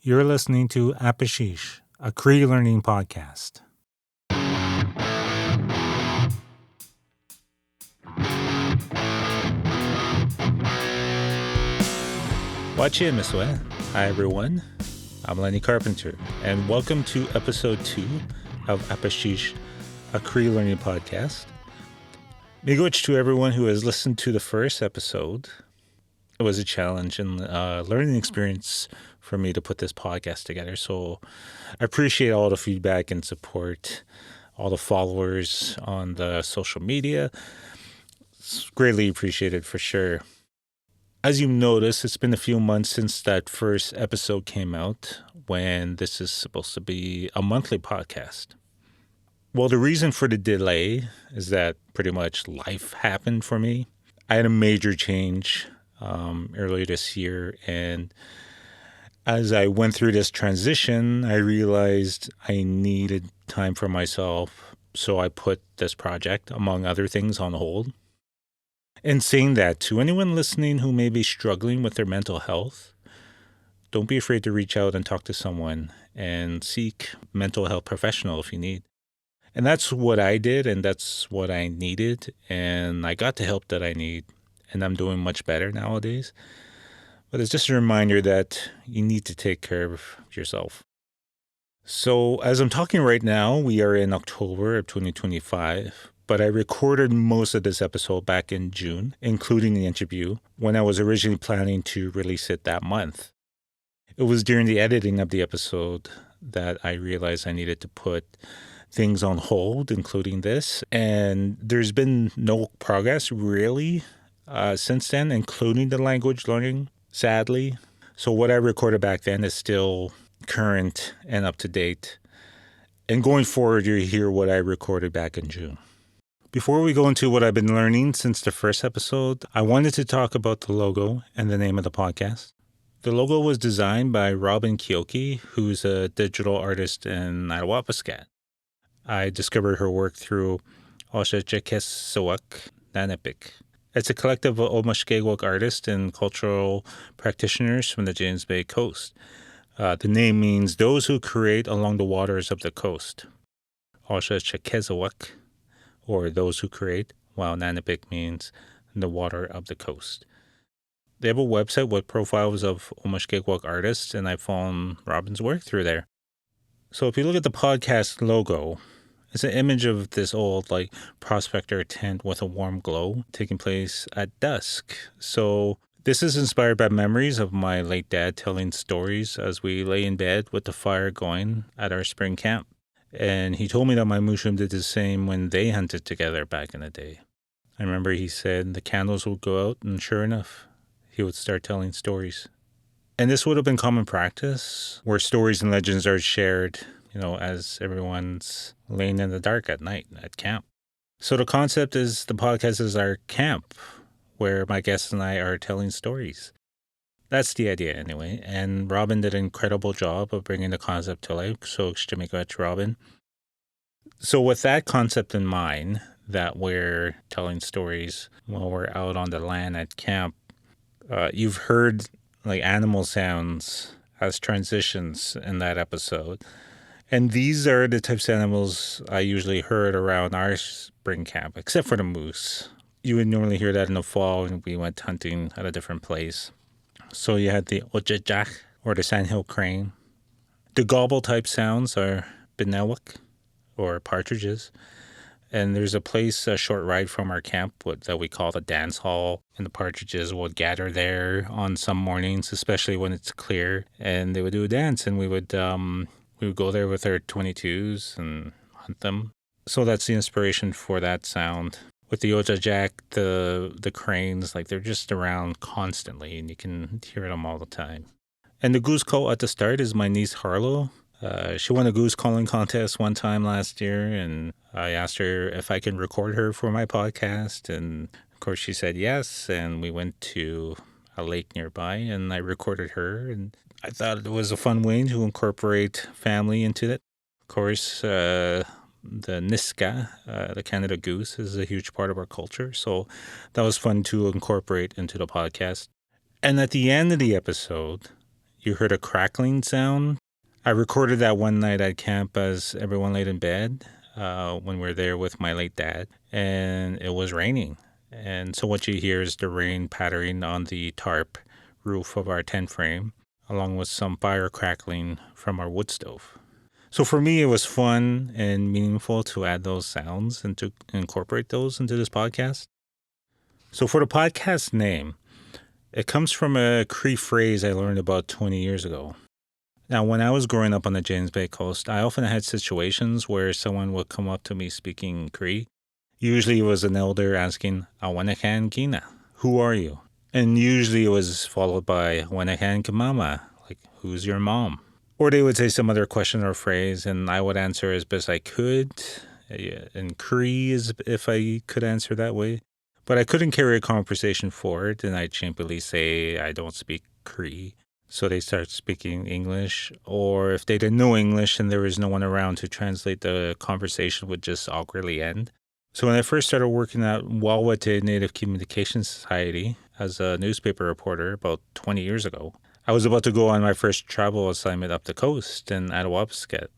You're listening to Apisheesh, a Cree learning podcast. Watch it, Miss Weh. Hi, everyone. I'm Lenny Carpenter, and welcome to episode 2 of Apisheesh, a Cree learning podcast. Miigwech to everyone who has listened to the first episode. It was a challenge and learning experience for me to put this podcast together. So I appreciate all the feedback and support, all the followers on the social media. It's greatly appreciated for sure. As you notice, it's been a few months since that first episode came out, when this is supposed to be a monthly podcast. Well, the reason for the delay is that pretty much life happened for me. I had a major change earlier this year, and as I went through this transition, I realized I needed time for myself, so I put this project, among other things, on hold. And saying that, to anyone listening who may be struggling with their mental health, don't be afraid to reach out and talk to someone and seek mental health professional if you need. And that's what I did, and that's what I needed, and I got the help that I need, and I'm doing much better nowadays. But it's just a reminder that you need to take care of yourself. So as I'm talking right now, we are in October of 2025, but I recorded most of this episode back in June, including the interview, when I was originally planning to release it that month. It was during the editing of the episode that I realized I needed to put things on hold, including this, and there's been no progress really since then, including the language learning, sadly. So what I recorded back then is still current and up to date. And going forward, you hear what I recorded back in June. Before we go into what I've been learning since the first episode, I wanted to talk about the logo and the name of the podcast. The logo was designed by Robin Kioki, who's a digital artist in Attawapiskat. I discovered her work through Apisheesh Nanipik. It's a collective of Omashkegwak artists and cultural practitioners from the James Bay coast. The name means those who create along the waters of the coast. Apisheesh, or those who create, while Nanipik means the water of the coast. They have a website with profiles of Omashkegwak artists, and I found Robin's work through there. So if you look at the podcast logo, it's an image of this old, prospector tent with a warm glow taking place at dusk. So this is inspired by memories of my late dad telling stories as we lay in bed with the fire going at our spring camp. And he told me that my Mushum did the same when they hunted together back in the day. I remember he said the candles would go out, and sure enough, he would start telling stories. And this would have been common practice, where stories and legends are shared, as everyone's laying in the dark at night at camp. So the concept is the podcast is our camp, where my guests and I are telling stories. That's the idea anyway, and Robin did an incredible job of bringing the concept to life, so Miigwech, Robin. So with that concept in mind, that we're telling stories while we're out on the land at camp, you've heard animal sounds as transitions in that episode. And these are the types of animals I usually heard around our spring camp, except for the moose. You would normally hear that in the fall when we went hunting at a different place. So you had the ojajak, or the sandhill crane. The gobble type sounds are benewak, or partridges. And there's a place a short ride from our camp that we call the dance hall. And the partridges would gather there on some mornings, especially when it's clear. And they would do a dance, and we would go there with our 22s and hunt them. So that's the inspiration for that sound. With the ojajak, the cranes, they're just around constantly, and you can hear them all the time. And the goose call at the start is my niece Harlow. She won a goose calling contest one time last year, and I asked her if I can record her for my podcast, and of course she said yes, and we went to a lake nearby, and I recorded her, and I thought it was a fun way to incorporate family into it. Of course, the Niska, the Canada goose, is a huge part of our culture. So that was fun to incorporate into the podcast. And at the end of the episode, you heard a crackling sound. I recorded that one night at camp as everyone laid in bed when we were there with my late dad, and it was raining. And so what you hear is the rain pattering on the tarp roof of our tent frame, along with some fire crackling from our wood stove. So for me, it was fun and meaningful to add those sounds and to incorporate those into this podcast. So for the podcast name, it comes from a Cree phrase I learned about 20 years ago. Now, when I was growing up on the James Bay coast, I often had situations where someone would come up to me speaking Cree. Usually it was an elder asking, "Awanakan Kina, who are you?" And usually it was followed by, "Awanakan Kamama, like, who's your mom?" Or they would say some other question or phrase, and I would answer as best I could, in Cree as if I could answer that way. But I couldn't carry a conversation forward, and I'd shamefully say I don't speak Cree. So they start speaking English, or if they didn't know English and there was no one around to translate, the conversation would just awkwardly end. So when I first started working at Wawate Native Communication Society as a newspaper reporter about 20 years ago, I was about to go on my first travel assignment up the coast in Attawapiskat.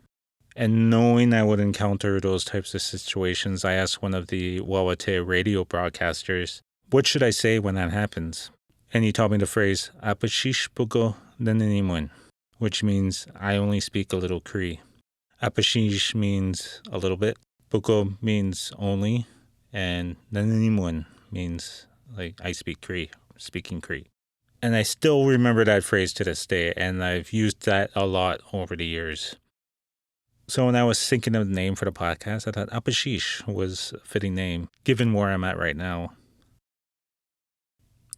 And knowing I would encounter those types of situations, I asked one of the Wawate radio broadcasters, "What should I say when that happens?" And he taught me the phrase, "Apisheesh bugo naninimun," which means I only speak a little Cree. Apisheesh means a little bit, bugo means only, and naninimun means like I speak Cree, speaking Cree. And I still remember that phrase to this day, and I've used that a lot over the years. So when I was thinking of the name for the podcast, I thought Apisheesh was a fitting name, given where I'm at right now.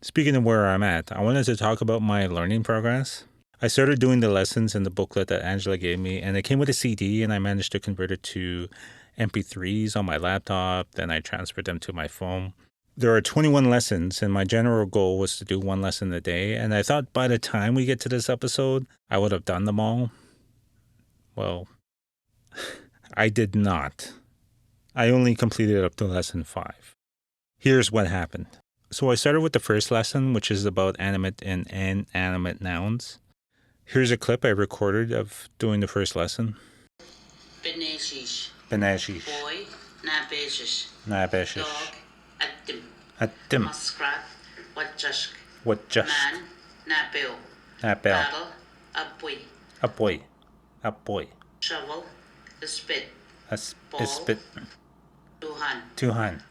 Speaking of where I'm at, I wanted to talk about my learning progress. I started doing the lessons in the booklet that Angela gave me, and it came with a CD, and I managed to convert it to MP3s on my laptop. Then I transferred them to my phone. There are 21 lessons, and my general goal was to do one lesson a day, and I thought by the time we get to this episode, I would have done them all. Well, I did not. I only completed up to lesson 5. Here's what happened. So I started with the first lesson, which is about animate and inanimate nouns. Here's a clip I recorded of doing the first lesson. Beneshish. Beneshish. Boy, nabeshish. Nabeshish. Dog, atim. Atim. Muskrat, watjushk. Watjushk. Man, napel. Napel. Paddle, apoy. Apoy. Apoy. Shovel, a spit. A spit. Tuhan. Tuhan.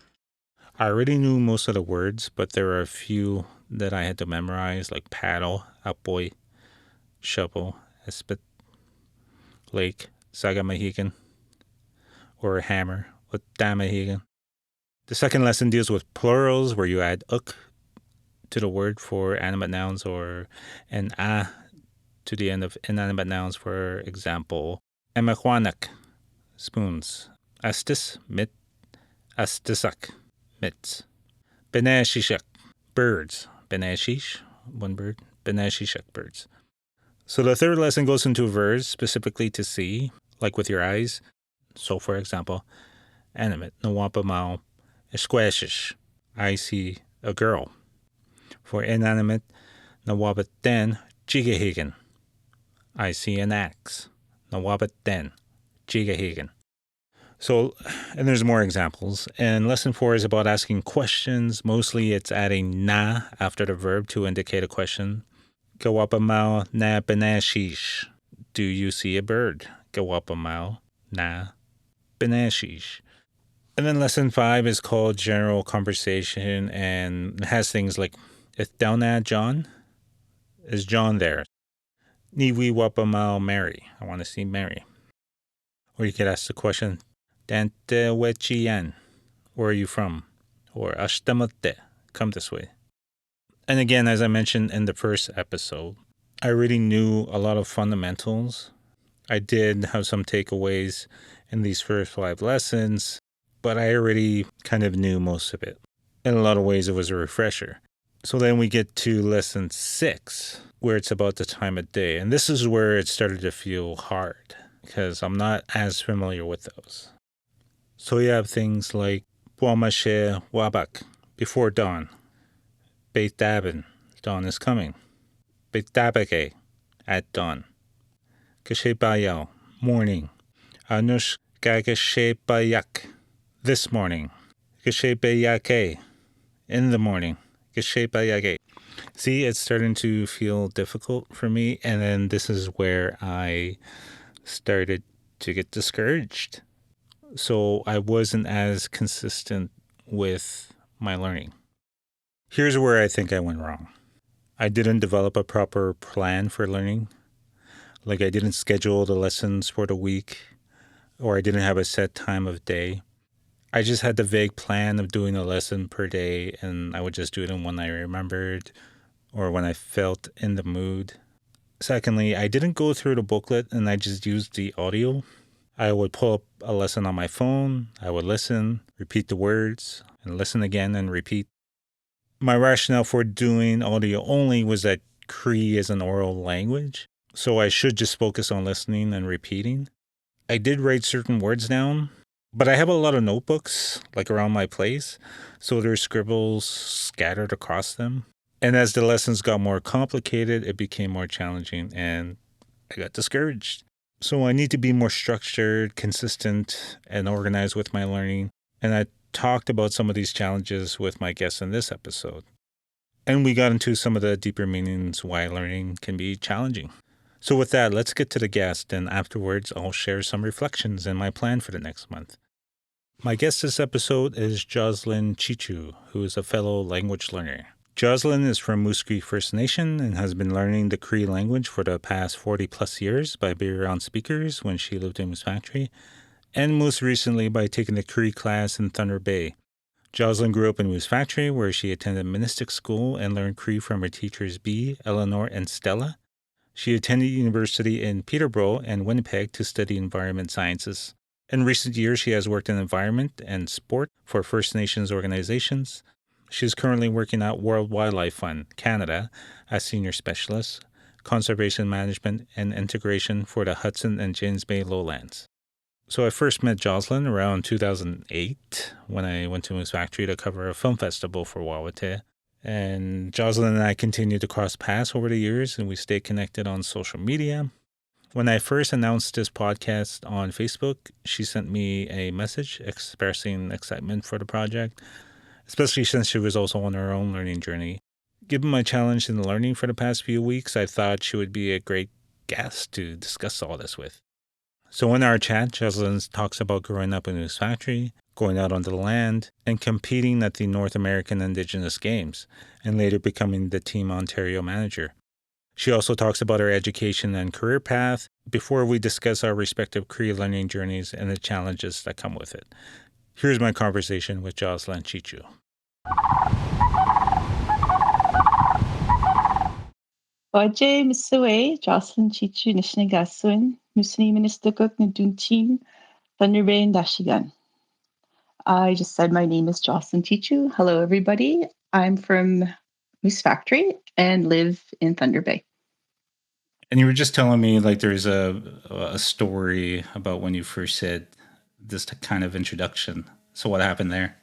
I already knew most of the words, but there are a few that I had to memorize, like paddle, apoy, shovel, espit, lake, sagamahigan, or hammer, utamahigan. The second lesson deals with plurals, where you add uk to the word for animate nouns, or an a to the end of inanimate nouns. For example, emakwanak, spoons, astis, mit, astisak, mitts. Benashishak, birds. Benashish, one bird. Benashishak, birds. So the third lesson goes into verbs specifically to see, like with your eyes. So for example, animate, nawapa mao, esquashish, I see a girl. For inanimate, nawapa den, jigahigan, I see an axe. Nawapa den, jigahigan. So, and there's more examples. And lesson 4 is about asking questions. Mostly it's adding na after the verb to indicate a question. Gawapamau na benashish. Do you see a bird? Gawapamau na benashish. And then lesson 5 is called general conversation and has things like, if down at John, is John there? Niwi wapamau Mary. I want to see Mary. Or you could ask the question, Dante wechiyan, where are you from? Or ashtamote, come this way. And again, as I mentioned in the first episode, I already knew a lot of fundamentals. I did have some takeaways in these first 5 lessons, but I already kind of knew most of it. In a lot of ways, it was a refresher. So then we get to lesson 6, where it's about the time of day. And this is where it started to feel hard, because I'm not as familiar with those. So you have things like Buamashe Wabak, before dawn, Beit Dabin, dawn is coming. Bitabake, at dawn. Kashebayao, morning. Anush gagashebayak, this morning. Kashebayake, in the morning. Kashebayake. See, it's starting to feel difficult for me, and then this is where I started to get discouraged. So I wasn't as consistent with my learning. Here's where I think I went wrong. I didn't develop a proper plan for learning. Like I didn't schedule the lessons for the week, or I didn't have a set time of day. I just had the vague plan of doing a lesson per day, and I would just do it when I remembered or when I felt in the mood. Secondly, I didn't go through the booklet and I just used the audio. I would pull up a lesson on my phone, I would listen, repeat the words, and listen again and repeat. My rationale for doing audio only was that Cree is an oral language, so I should just focus on listening and repeating. I did write certain words down, but I have a lot of notebooks, like around my place, so there's scribbles scattered across them. And as the lessons got more complicated, it became more challenging and I got discouraged. So I need to be more structured, consistent, and organized with my learning. And I talked about some of these challenges with my guests in this episode. And we got into some of the deeper meanings why learning can be challenging. So with that, let's get to the guest, and afterwards I'll share some reflections and my plan for the next month. My guest this episode is Jocelyn Cheechoo, who is a fellow language learner. Jocelyn is from Moose Cree First Nation and has been learning the Cree language for the past 40 plus years by being around speakers when she lived in Moose Factory, and most recently by taking the Cree class in Thunder Bay. Jocelyn grew up in Moose Factory, where she attended Ministik school and learned Cree from her teachers B, Eleanor and Stella. She attended university in Peterborough and Winnipeg to study environment sciences. In recent years, she has worked in environment and sport for First Nations organizations. She is currently working at World Wildlife Fund, Canada, as senior specialist, conservation management and integration for the Hudson and James Bay Lowlands. So I first met Jocelyn around 2008 when I went to Moose Factory to cover a film festival for Wawate. And Jocelyn and I continued to cross paths over the years, and we stayed connected on social media. When I first announced this podcast on Facebook, she sent me a message expressing excitement for the project, especially since she was also on her own learning journey. Given my challenge in learning for the past few weeks, I thought she would be a great guest to discuss all this with. So in our chat, Jocelyn talks about growing up in Moose Factory, going out onto the land, and competing at the North American Indigenous Games, and later becoming the Team Ontario manager. She also talks about her education and career path before we discuss our respective Cree learning journeys and the challenges that come with it. Here's my conversation with Jocelyn Cheechoo. Oje Misue, Jocelyn Cheechoo, Nishnagaswin, Musni Ministik Naduntin, Thunder Bay and Dashigan. I just said my name is Jocelyn Cheechoo. Hello, everybody. I'm from Moose Factory and live in Thunder Bay. And you were just telling me like there's a story about when you first said this kind of introduction. So what happened there?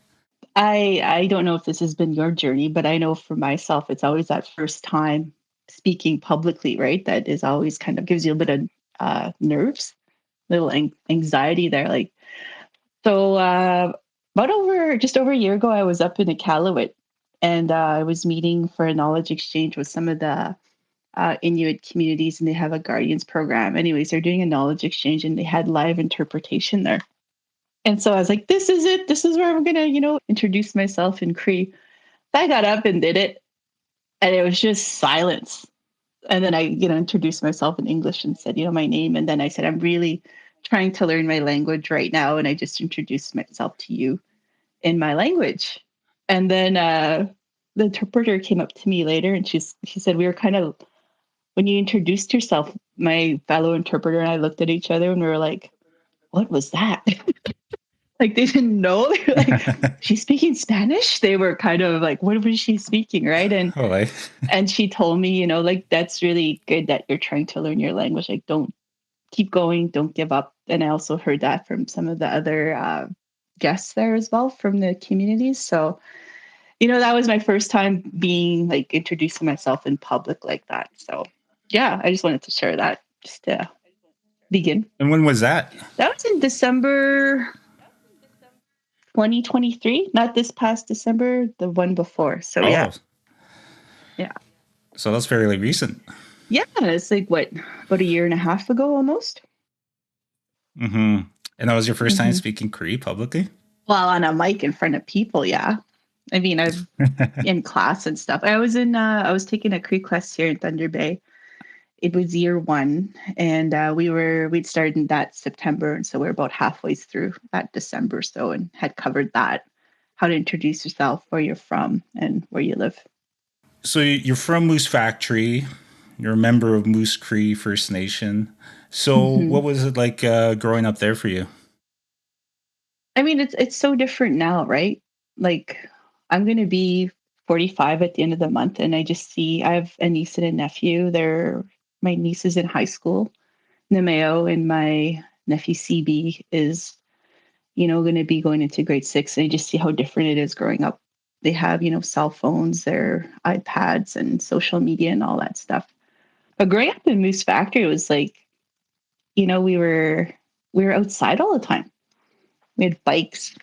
I don't know if this has been your journey, but I know for myself, it's always that first time speaking publicly, right? That is always kind of gives you a bit of nerves, little anxiety there. Like, so just over a year ago, I was up in Iqaluit and I was meeting for a knowledge exchange with some of the Inuit communities, and they have a Guardians program. Anyways, they're doing a knowledge exchange and they had live interpretation there. And so I was like, this is it. This is where I'm going to, introduce myself in Cree. I got up and did it. And it was just silence. And then I, introduced myself in English and said, my name. And then I said, I'm really trying to learn my language right now. And I just introduced myself to you in my language. And then the interpreter came up to me later and she said, we were kind of, when you introduced yourself, my fellow interpreter and I looked at each other and we were like, what was that? Like they didn't know. They were like, she's speaking Spanish. They were kind of like, what was she speaking? Right. And and she told me, like, that's really good that you're trying to learn your language. Like, don't keep going. Don't give up. And I also heard that from some of the other guests there as well from the communities. So That was my first time being like introducing myself in public like that. So yeah, I just wanted to share that just to begin. And when was that? That was in December 2023, not this past December, the one before. So yeah. Yeah. So that's fairly recent. Yeah, it's like what, about a year and a half ago almost. Mm-hmm. And that was your first time speaking Cree publicly? Well, on a mic in front of people, yeah. I mean, I've in class and stuff. I was taking a Cree class here in Thunder Bay. It was year 1, and we'd started in that September, and so we're about halfway through that December, so, and had covered that, how to introduce yourself, where you're from, and where you live. So you're from Moose Factory. You're a member of Moose Cree First Nation. So what was it like growing up there for you? I mean, it's so different now, right? Like, I'm going to be 45 at the end of the month, and I have a niece and a nephew. My niece is in high school, Nameo, and my nephew CB is, going to be going into grade 6. And I just see how different it is growing up. They have, cell phones, their iPads, and social media and all that stuff. But growing up in Moose Factory was like, we were outside all the time. We had bikes,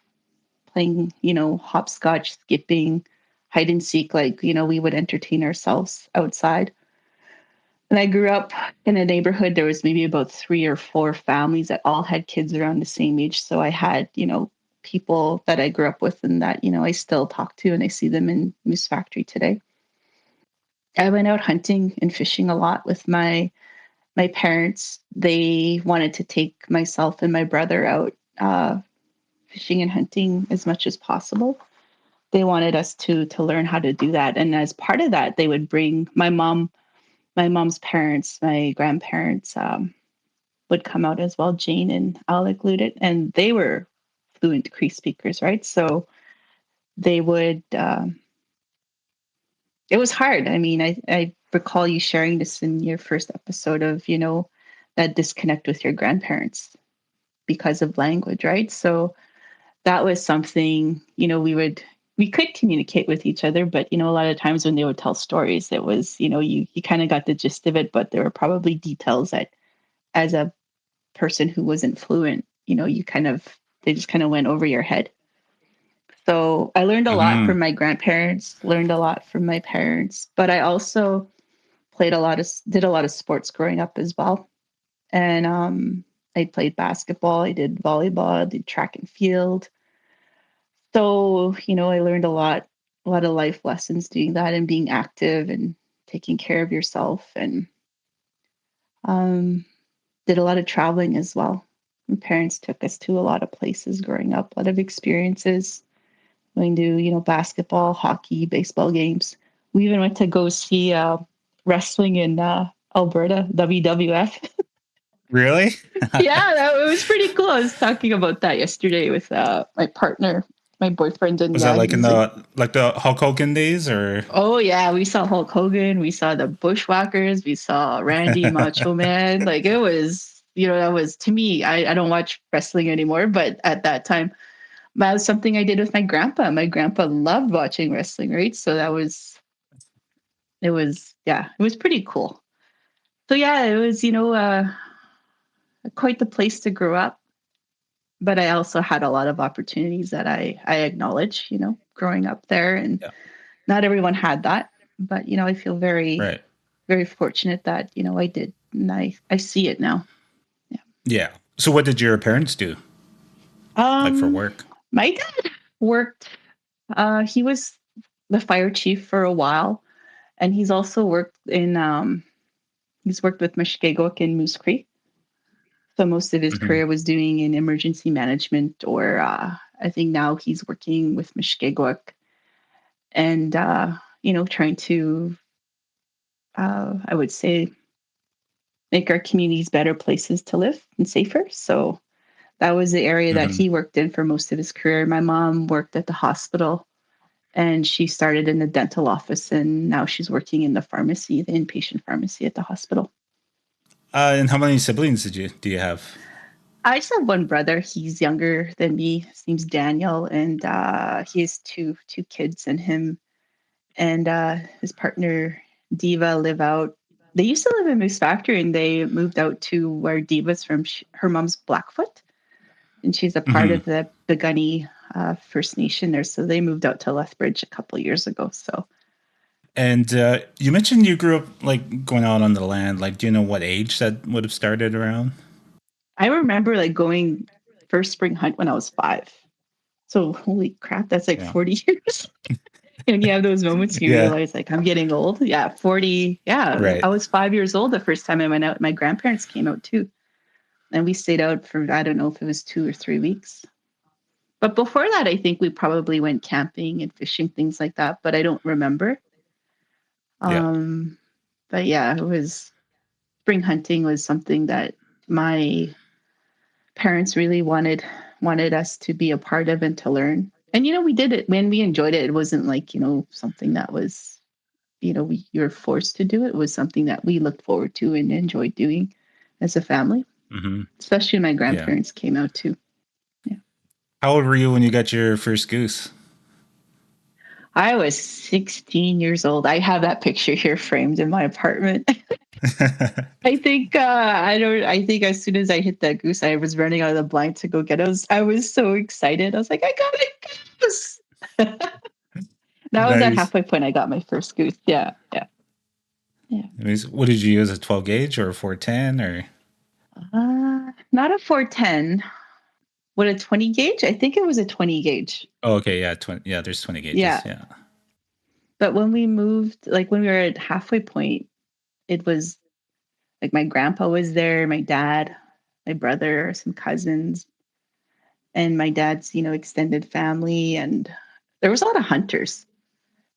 playing, hopscotch, skipping, hide and seek. Like, we would entertain ourselves outside. And I grew up in a neighborhood. There was maybe about 3 or 4 families that all had kids around the same age. So I had, people that I grew up with and that, I still talk to, and I see them in Moose Factory today. I went out hunting and fishing a lot with my parents. They wanted to take myself and my brother out fishing and hunting as much as possible. They wanted us to learn how to do that. And as part of that, they would bring my mom's parents, my grandparents would come out as well, Jane and Alec Ludet, and they were fluent Cree speakers, right? So they would, it was hard. I mean, I recall you sharing this in your first episode of, that disconnect with your grandparents because of language, right? So that was something, we could communicate with each other, but, a lot of times when they would tell stories, it was, you kind of got the gist of it, but there were probably details that as a person who wasn't fluent, they just kind of went over your head. So I learned a lot from my grandparents, learned a lot from my parents, but I also did a lot of sports growing up as well. And I played basketball, I did volleyball, I did track and field. So, I learned a lot of life lessons doing that and being active and taking care of yourself, and did a lot of traveling as well. My parents took us to a lot of places growing up, a lot of experiences, going to, basketball, hockey, baseball games. We even went to go see wrestling in Alberta, WWF. Really? Yeah, it was pretty cool. I was talking about that yesterday with my partner, my boyfriend. And was that like in the Hulk Hogan days, or? Oh yeah, we saw Hulk Hogan, we saw the Bushwhackers, we saw Randy Macho Man. Like, it was, that was, to me, I don't watch wrestling anymore, but at that time, that was something I did with my grandpa. My grandpa loved watching wrestling, right? So it was pretty cool. So yeah, it was, quite the place to grow up. But I also had a lot of opportunities that I acknowledge, growing up there. And not everyone had that. But, I feel very, very fortunate that, I did. And I see it now. Yeah. Yeah. So what did your parents do? Like for work? My dad worked, he was the fire chief for a while. And he's also worked he's worked with Mushkegowuk in Moose Cree. So most of his career was doing in emergency management, or I think now he's working with Mushkegowuk and, trying to, I would say, make our communities better places to live and safer. So that was the area that he worked in for most of his career. My mom worked at the hospital, and she started in the dental office, and now she's working in the pharmacy, the inpatient pharmacy at the hospital. And how many siblings do you have? I just have one brother. He's younger than me. His name's Daniel, and he has two kids, and him and his partner Diva live out. They used to live in Moose Factory, and they moved out to where Diva's from. Her mom's Blackfoot, and she's a part Hmm. of the Gunny First Nation there. So they moved out to Lethbridge a couple of years ago. So And you mentioned you grew up like going out on the land. Like, do you know what age that would have started around? I remember like going first spring hunt when I was 5. So holy crap, that's like Yeah. 40 years. And you have those moments you Yeah. realize like I'm getting old. Yeah, 40. Yeah, Right. I was 5 years old the first time I went out. My grandparents came out too. And we stayed out for, I don't know if it was 2 or 3 weeks. But before that, I think we probably went camping and fishing, things like that. But I don't remember. Yeah. But yeah, it was spring hunting was something that my parents really wanted us to be a part of and to learn. And we did it when we enjoyed it. It wasn't like something that was you're forced to do. It was something that we looked forward to and enjoyed doing as a family. Hmm. Especially when my Yeah. grandparents came out too. Yeah, How old were you when you got your first goose? I was 16 years old. I have that picture here framed in my apartment. I think I don't. I think as soon as I hit that goose, I was running out of the blind to go get it. I was so excited. I was like, I got a goose. That was at Nice. halfway point. I got my first goose. Yeah, yeah, yeah. What did you use? A 12 gauge or a 410 or? Not a 410. What, a 20 gauge? I think it was a 20 gauge. Oh, okay. Yeah. 20. Yeah. There's 20 gauges. Yeah. Yeah. But when we moved, like when we were at halfway point, it was like my grandpa was there, my dad, my brother, some cousins, and my dad's, extended family. And there was a lot of hunters.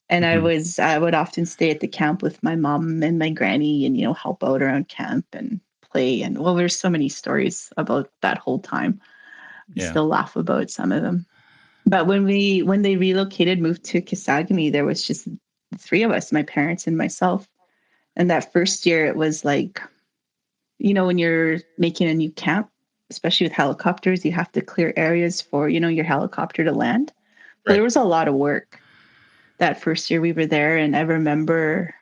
And Hmm. I would often stay at the camp with my mom and my granny and, help out around camp and play. And well, there's so many stories about that whole time. I Yeah. still laugh about some of them. But when they relocated, moved to Kisagami, there was just the three of us, my parents and myself. And that first year, it was like, when you're making a new camp, especially with helicopters, you have to clear areas for, your helicopter to land. So Right. there was a lot of work that first year we were there. And I remember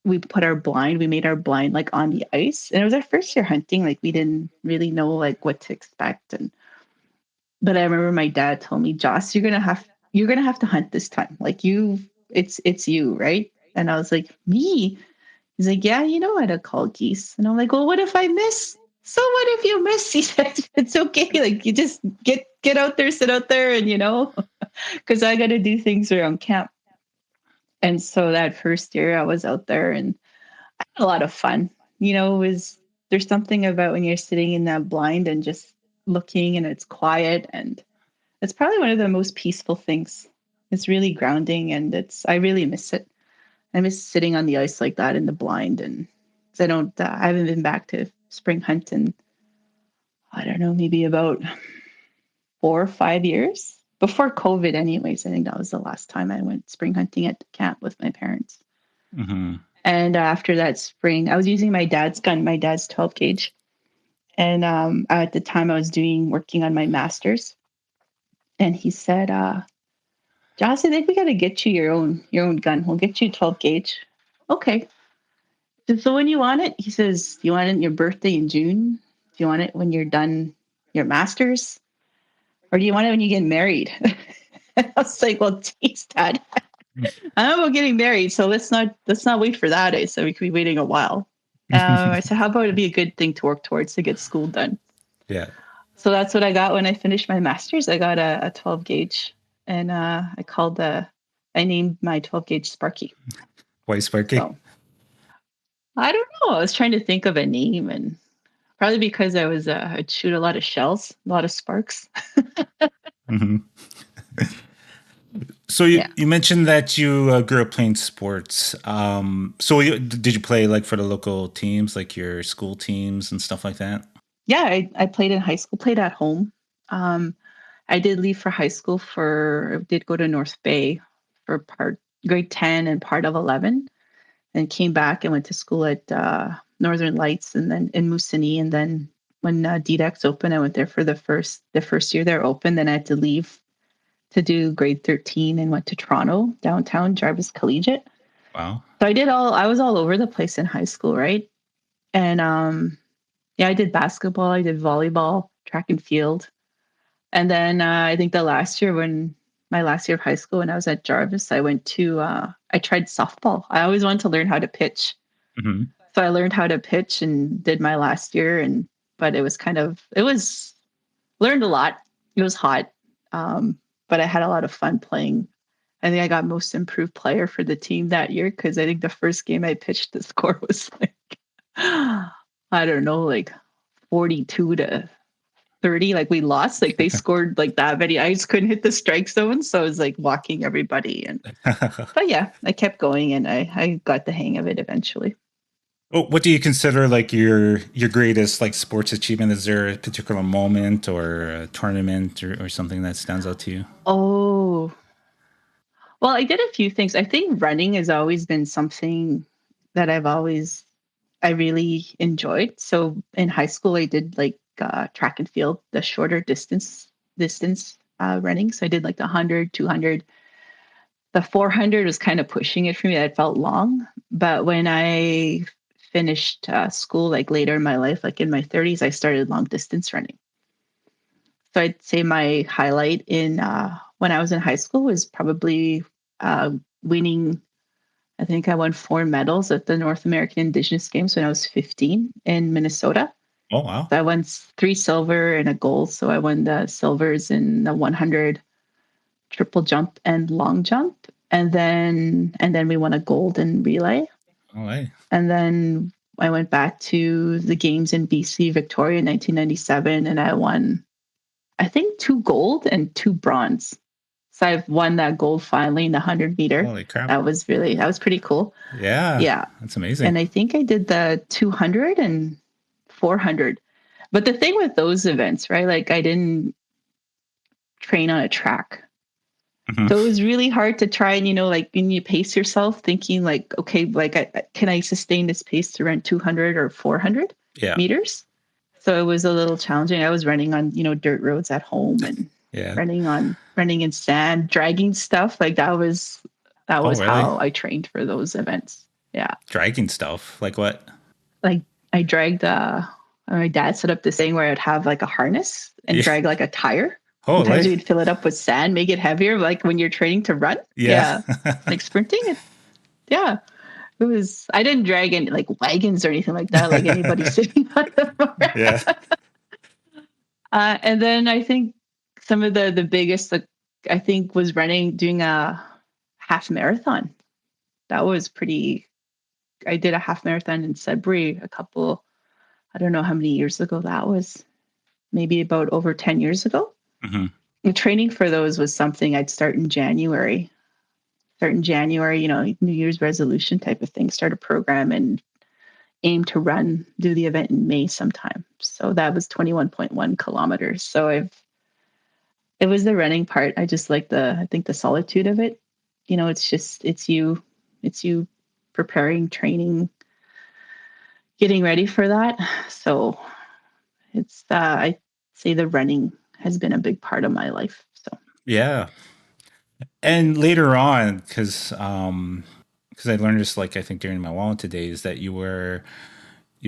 we made our blind like on the ice. And it was our first year hunting. Like we didn't really know like what to expect. But I remember my dad told me, Joss, you're gonna have to hunt this time. Like it's you, right? And I was like, me? He's like, yeah, you know how to call geese. And I'm like, well, what if I miss? So what if you miss? He said, it's okay. Like you just get out there, sit out there, and because I got to do things around camp. And so that first year I was out there and I had a lot of fun. There's something about when you're sitting in that blind and just looking and it's quiet, and it's probably one of the most peaceful things. It's really grounding, and I really miss it. I miss sitting on the ice like that in the blind, and 'cause I haven't been back to spring hunt in, I don't know, maybe about 4 or 5 years before COVID. Anyways, I think that was the last time I went spring hunting at camp with my parents. Hmm. And after that spring, I was using my dad's gun, my dad's 12 gauge. And at the time I was working on my master's. And he said, Joss, I think we got to get you your own gun. We'll get you 12 gauge. Okay. So when you want it, he says, do you want it on your birthday in June? Do you want it when you're done your master's? Or do you want it when you get married? I was like, well, geez, Dad, I know about getting married, so let's not wait for that. I said we could be waiting a while. I said, how about it be a good thing to work towards to get school done? Yeah. So that's what I got when I finished my master's. I got a 12 gauge, and I named my 12 gauge Sparky. Why Sparky? So I don't know. I was trying to think of a name, and probably because I'd shoot a lot of shells, a lot of sparks. Hmm. So Yeah. you mentioned that you grew up playing sports. So did you play like for the local teams, like your school teams and stuff like that? Yeah, I played in high school, played at home. I did leave for high school did go to North Bay for grade 10 and part of 11, and came back and went to school at Northern Lights and then in Moosonee, and then DDEX opened. I went there for the first year they're open. Then I had to leave to do grade 13 and went to Toronto, downtown, Jarvis Collegiate. Wow. So I was all over the place in high school, right? And I did basketball, I did volleyball, track and field. And then I think my last year of high school when I was at Jarvis, I tried softball. I always wanted to learn how to pitch. Mm-hmm. So I learned how to pitch and did my last year. But learned a lot. It was hot. But I had a lot of fun playing. I think I got most improved player for the team that year because I think the first game I pitched, the score was like, I don't know, like 42-30. Like we lost, like they scored like that many. I just couldn't hit the strike zone. So I was like walking everybody. But yeah, I kept going and I got the hang of it eventually. Oh, what do you consider like your greatest like sports achievement? Is there a particular moment or a tournament or something that stands out to you? Oh, well, I did a few things. I think running has always been something that I really enjoyed. So in high school, I did like track and field, the shorter distance running. So I did like the 100, 200. The 400 was kind of pushing it for me. It felt long. But when I finished school, like later in my life, like in my 30s, I started long distance running. So I'd say my highlight when I was in high school was probably winning. I think I won 4 medals at the North American Indigenous Games when I was 15 in Minnesota. Oh, wow. So I won 3 silver and a gold. So I won the silvers in the 100 triple jump and long jump. And then we won a gold in relay. Oh, hey. And then I went back to the games in BC, Victoria in 1997, and I won, I think, 2 gold and 2 bronze. So I've won that gold finally in the 100 meter. Holy crap. That was pretty cool. Yeah. Yeah. That's amazing. And I think I did the 200 and 400. But the thing with those events, right? Like I didn't train on a track. Mm-hmm. So it was really hard to try and, like when you pace yourself thinking like, okay, like can I sustain this pace to run 200 or 400 meters? So it was a little challenging. I was running on, dirt roads at home and running in sand, dragging stuff. Like that was really? How I trained for those events. Yeah. Dragging stuff? Like what? Like I dragged, my dad set up this thing where I'd have like a harness and drag like a tire. Oh, sometimes you'd fill it up with sand, make it heavier, like when you're training to run. Yeah. Like sprinting. Yeah. It was, I didn't drag any like wagons or anything like that, like anybody sitting on them. Yeah. And then I think some of the biggest, I think was doing a half marathon. That was I did a half marathon in Sudbury I don't know how many years ago that was, maybe about over 10 years ago. Mm-hmm. The training for those was something I'd start in January, New Year's resolution type of thing, start a program and aim to do the event in May sometime. So that was 21.1 kilometers. So it was the running part. I just like I think the solitude of it, it's you preparing, training, getting ready for that. So it's, I say the running has been a big part of my life. So yeah. And later on, because I learned this, like I think during my Wellington days, that you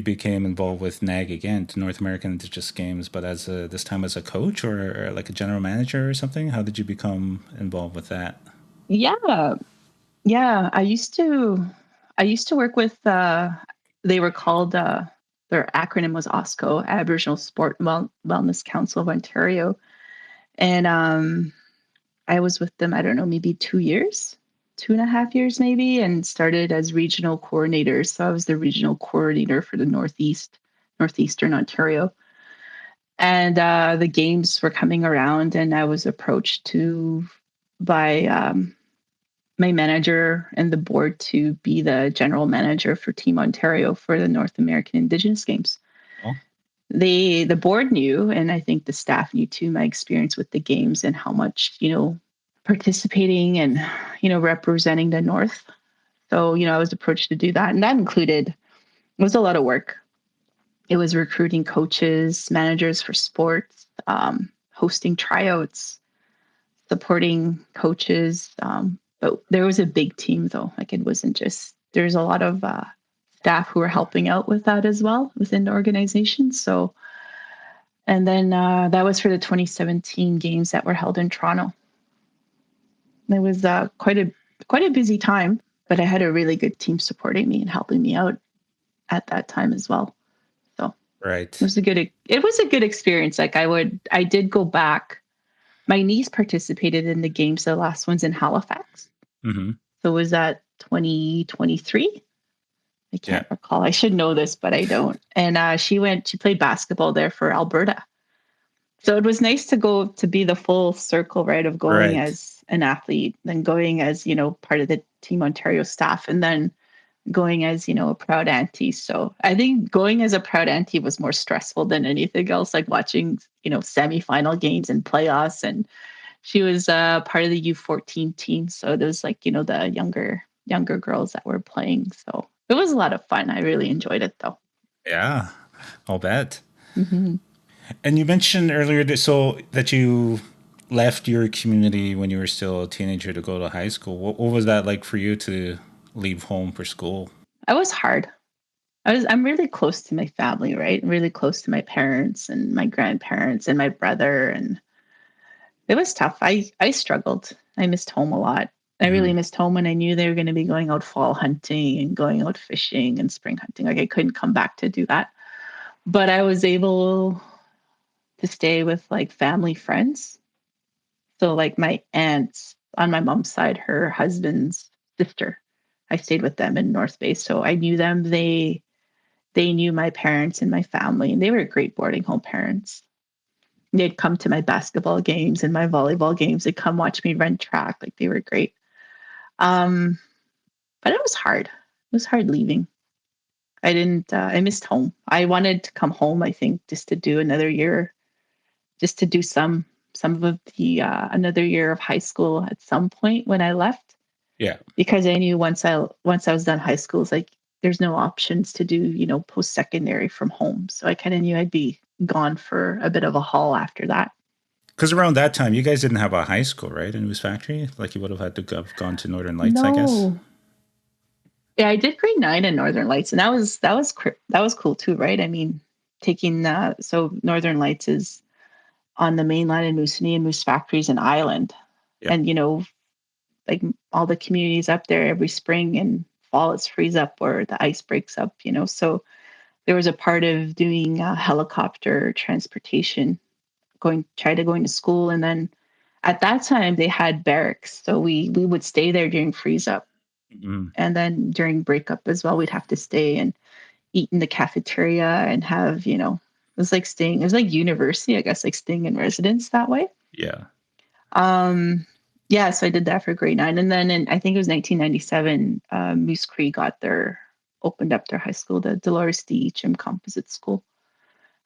became involved with NAG again, to North American Indigenous Games, but this time as a coach or like a general manager or something. How did you become involved with that? Yeah. I used to work with. They were called. Their acronym was OSCO, Aboriginal Sport Wellness Council of Ontario, and I was with them, I don't know, maybe 2.5 years maybe, and started as regional coordinator. So I was the regional coordinator for the Northeastern Ontario. And the games were coming around and I was approached by my manager and the board to be the general manager for Team Ontario for the North American Indigenous Games. Oh. The board knew, and I think the staff knew too, my experience with the games and how much, participating and, representing the North. So, I was approached to do that. And that included, it was a lot of work. It was recruiting coaches, managers for sports, hosting tryouts, supporting coaches. But there was a big team though. Like it wasn't just, there's a lot of staff who were helping out with that as well within the organization. So, and then that was for the 2017 games that were held in Toronto. It was quite a busy time, but I had a really good team supporting me and helping me out at that time as well. So Right. it was a good experience. Like I did go back. My niece participated in the games, the last ones in Halifax. Mm-hmm. So was that 2023? I can't recall. I should know this, but I don't. And she played basketball there for Alberta. So it was nice to go to be the full circle, right, of going as an athlete, then going as, part of the Team Ontario staff, and then going as, a proud auntie. So I think going as a proud auntie was more stressful than anything else, like watching, semifinal games and playoffs. And she was part of the U14 team. So there was like, the younger girls that were playing. So it was a lot of fun. I really enjoyed it though. Yeah, I'll bet. Mm-hmm. And you mentioned earlier that you left your community when you were still a teenager to go to high school. What was that like for you to leave home for school? It was hard. I'm really close to my family, right? Really close to my parents and my grandparents and my brother. And it was tough. I struggled. I missed home a lot. I really missed home when I knew they were going to be going out fall hunting and going out fishing and spring hunting. Like I couldn't come back to do that. But I was able to stay with like family friends. So like my aunts on my mom's side, her husband's sister, I stayed with them in North Bay. So I knew them. They knew my parents and my family, and they were great boarding home parents. They'd come to my basketball games and my volleyball games. They'd come watch me run track. Like they were great. But it was hard. It was hard leaving. I missed home. I wanted to come home, I think, just to do another year, just to do some of the another year of high school at some point when I left. Yeah. Because I knew once I was done high school, it's like there's no options to do, post-secondary from home. So I kind of knew I'd be gone for a bit of a haul after that. Because around that time, you guys didn't have a high school, right, in Moose Factory? Like you would have had to have gone to Northern Lights, I guess. Yeah, I did grade 9 in Northern Lights, and that was cool too, right? I mean, taking so Northern Lights is on the main line in Moosonee, and Moose Factory is an island, and like all the communities up there every spring and fall it's freeze up or the ice breaks up, so there was a part of doing helicopter transportation, going to school. And then at that time they had barracks, so we would stay there during freeze up. And then during breakup as well, we'd have to stay and eat in the cafeteria and have, it was like university, I guess, like staying in residence that way. Yeah. Yeah, so I did that for grade 9. And then I think it was 1997, Moose Cree opened up their high school, the Dolores D. Eacham Composite School.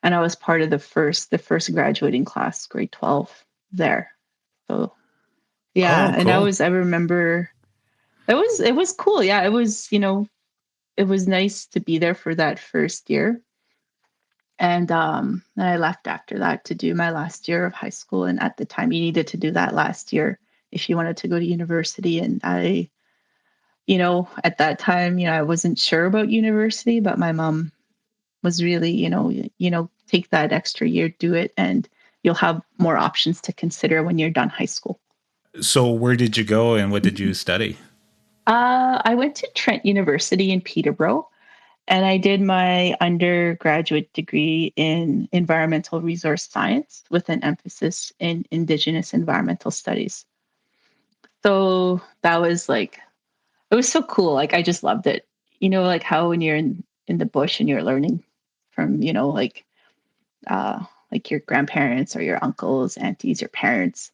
And I was part of the first graduating class, grade 12 there. So yeah, cool. And I remember it was cool. Yeah, it was, it was nice to be there for that first year. And I left after that to do my last year of high school. And at the time you needed to do that last year if you wanted to go to university. And I, at that time, I wasn't sure about university, but my mom was really, take that extra year, do it, and you'll have more options to consider when you're done high school. So where did you go and what did you study? I went to Trent University in Peterborough, and I did my undergraduate degree in environmental resource science with an emphasis in Indigenous environmental studies. So that was like, it was so cool. Like, I just loved it. Like how when you're in the bush and you're learning from, like your grandparents or your uncles, aunties, your parents,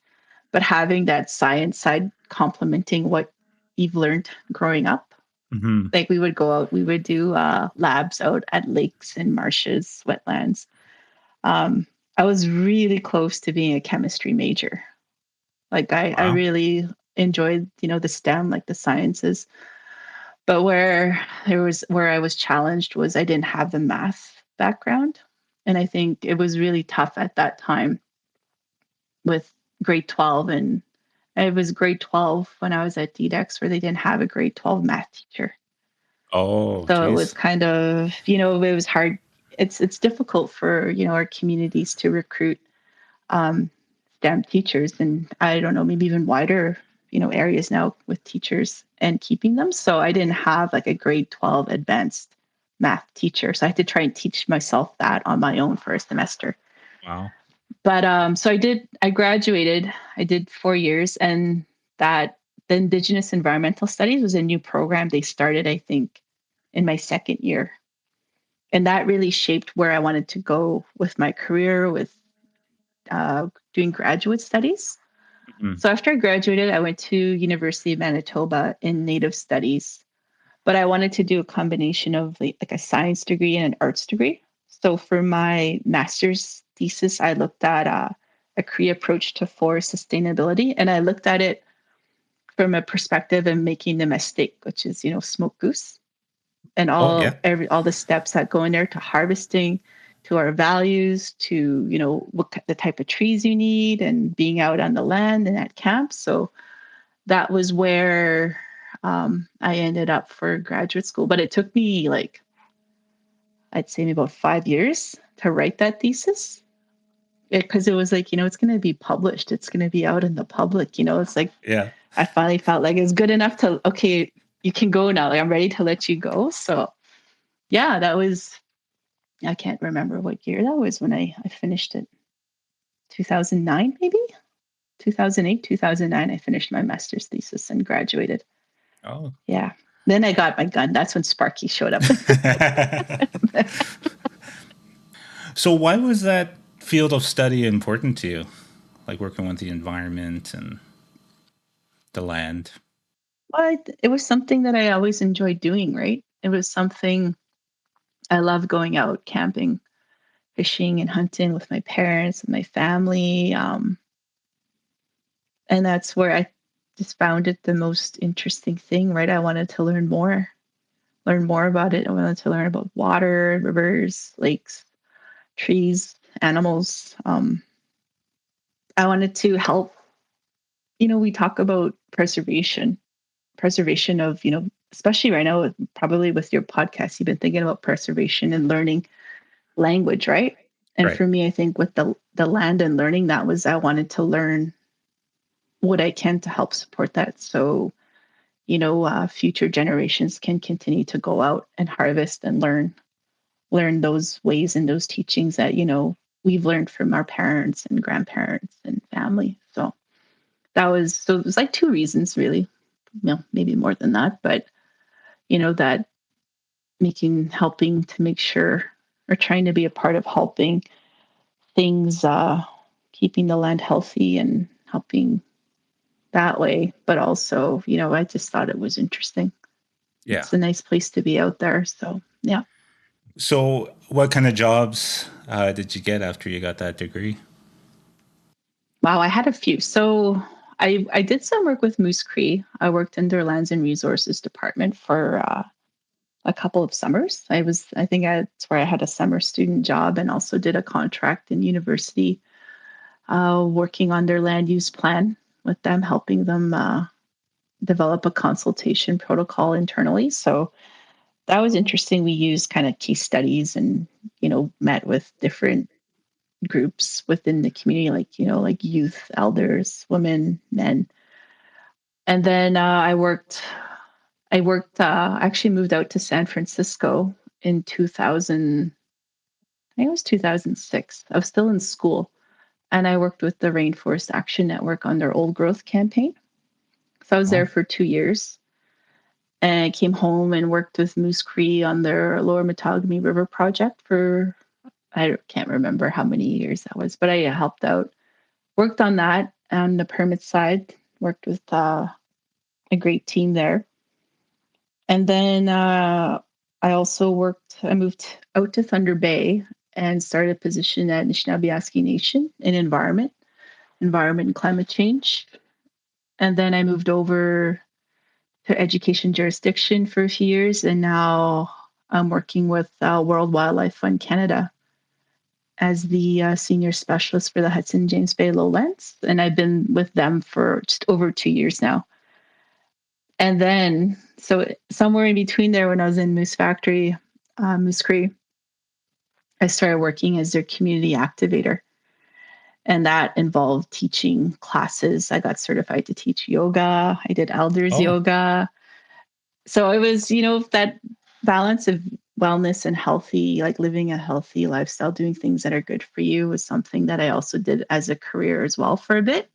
but having that science side complementing what you've learned growing up. Mm-hmm. Like we would go out, we would do labs out at lakes and marshes, wetlands. I was really close to being a chemistry major. Like I really enjoyed, the STEM, like the sciences. But where I was challenged was I didn't have the math background. And I think it was really tough at that time with grade 12. And it was grade 12 when I was at DDEX where they didn't have a grade 12 math teacher. Oh, So it was geez. kind of, it was hard. It's difficult for, our communities to recruit STEM teachers. And I don't know, maybe even wider, areas now with teachers and keeping them. So I didn't have like a grade 12 advanced math teacher. So I had to try and teach myself that on my own for a semester. Wow. But so I graduated, I did 4 years, and that the Indigenous Environmental Studies was a new program they started, I think, in my second year. And that really shaped where I wanted to go with my career, with doing graduate studies. Mhm. So after I graduated, I went to University of Manitoba in Native Studies, but I wanted to do a combination of like a science degree and an arts degree. So for my master's thesis, I looked at a Cree approach to forest sustainability, and I looked at it from a perspective of making the Ministik, which is smoked goose, and Oh, yeah. all the steps that go in there to harvesting, to our values, to what the type of trees you need, and being out on the land and at camp. So that was where I ended up for graduate school. But it took me I'd say maybe about 5 years to write that thesis, because it was like, it's going to be published. It's going to be out in the public. It's like Yeah. I finally felt like it's good enough to, okay, you can go now. Like, I'm ready to let you go. So yeah, I can't remember what year that was when I finished it. 2009, maybe 2008, 2009. I finished my master's thesis and graduated. Oh. Yeah. Then I got my gun. That's when Sparky showed up. So why was that field of study important to you? Like working with the environment and the land? But it was something that I always enjoyed doing, right? It was something I love, going out camping, fishing, and hunting with my parents and my family. And that's where I just found it the most interesting thing, right? I wanted to learn more about it. I wanted to learn about water, rivers, lakes, trees, animals. I wanted to help. We talk about preservation of, especially right now, probably with your podcast, you've been thinking about preservation and learning language, right? And Right. for me, I think with the land and learning, that was, I wanted to learn what I can to help support that. So, future generations can continue to go out and harvest and learn those ways and those teachings that, we've learned from our parents and grandparents and family. So it was like two reasons really, maybe more than that, but that helping to make sure, or trying to be a part of helping things, keeping the land healthy and helping that way. But also, I just thought it was interesting. Yeah. It's a nice place to be out there. So, yeah. So what kind of jobs did you get after you got that degree? Wow, I had a few. So I did some work with Moose Cree. I worked in their lands and resources department for a couple of summers. I think that's where I had a summer student job, and also did a contract in university, working on their land use plan with them, helping them develop a consultation protocol internally. So that was interesting. We used kind of case studies and, met with different groups within the community, like youth, elders, women, men. And then actually moved out to San Francisco in 2000. I think it was 2006. I was still in school, and I worked with the Rainforest Action Network on their old growth campaign. So I was there Oh, for 2 years, and I came home and worked with Moose Cree on their Lower Matagami River project for, I can't remember how many years that was, but I helped out, worked on that on the permit side, worked with a great team there. And then I moved out to Thunder Bay and started a position at Anishinaabe Nation in environment and climate change. And then I moved over to education jurisdiction for a few years. And now I'm working with World Wildlife Fund Canada as the senior specialist for the Hudson James Bay Lowlands. And I've been with them for just over 2 years now. And then, so somewhere in between there, when I was in Moose Factory, Moose Cree, I started working as their community activator. And that involved teaching classes. I got certified to teach yoga. I did elders yoga. So it was, that balance of wellness and healthy, like living a healthy lifestyle, doing things that are good for you was something that I also did as a career as well for a bit.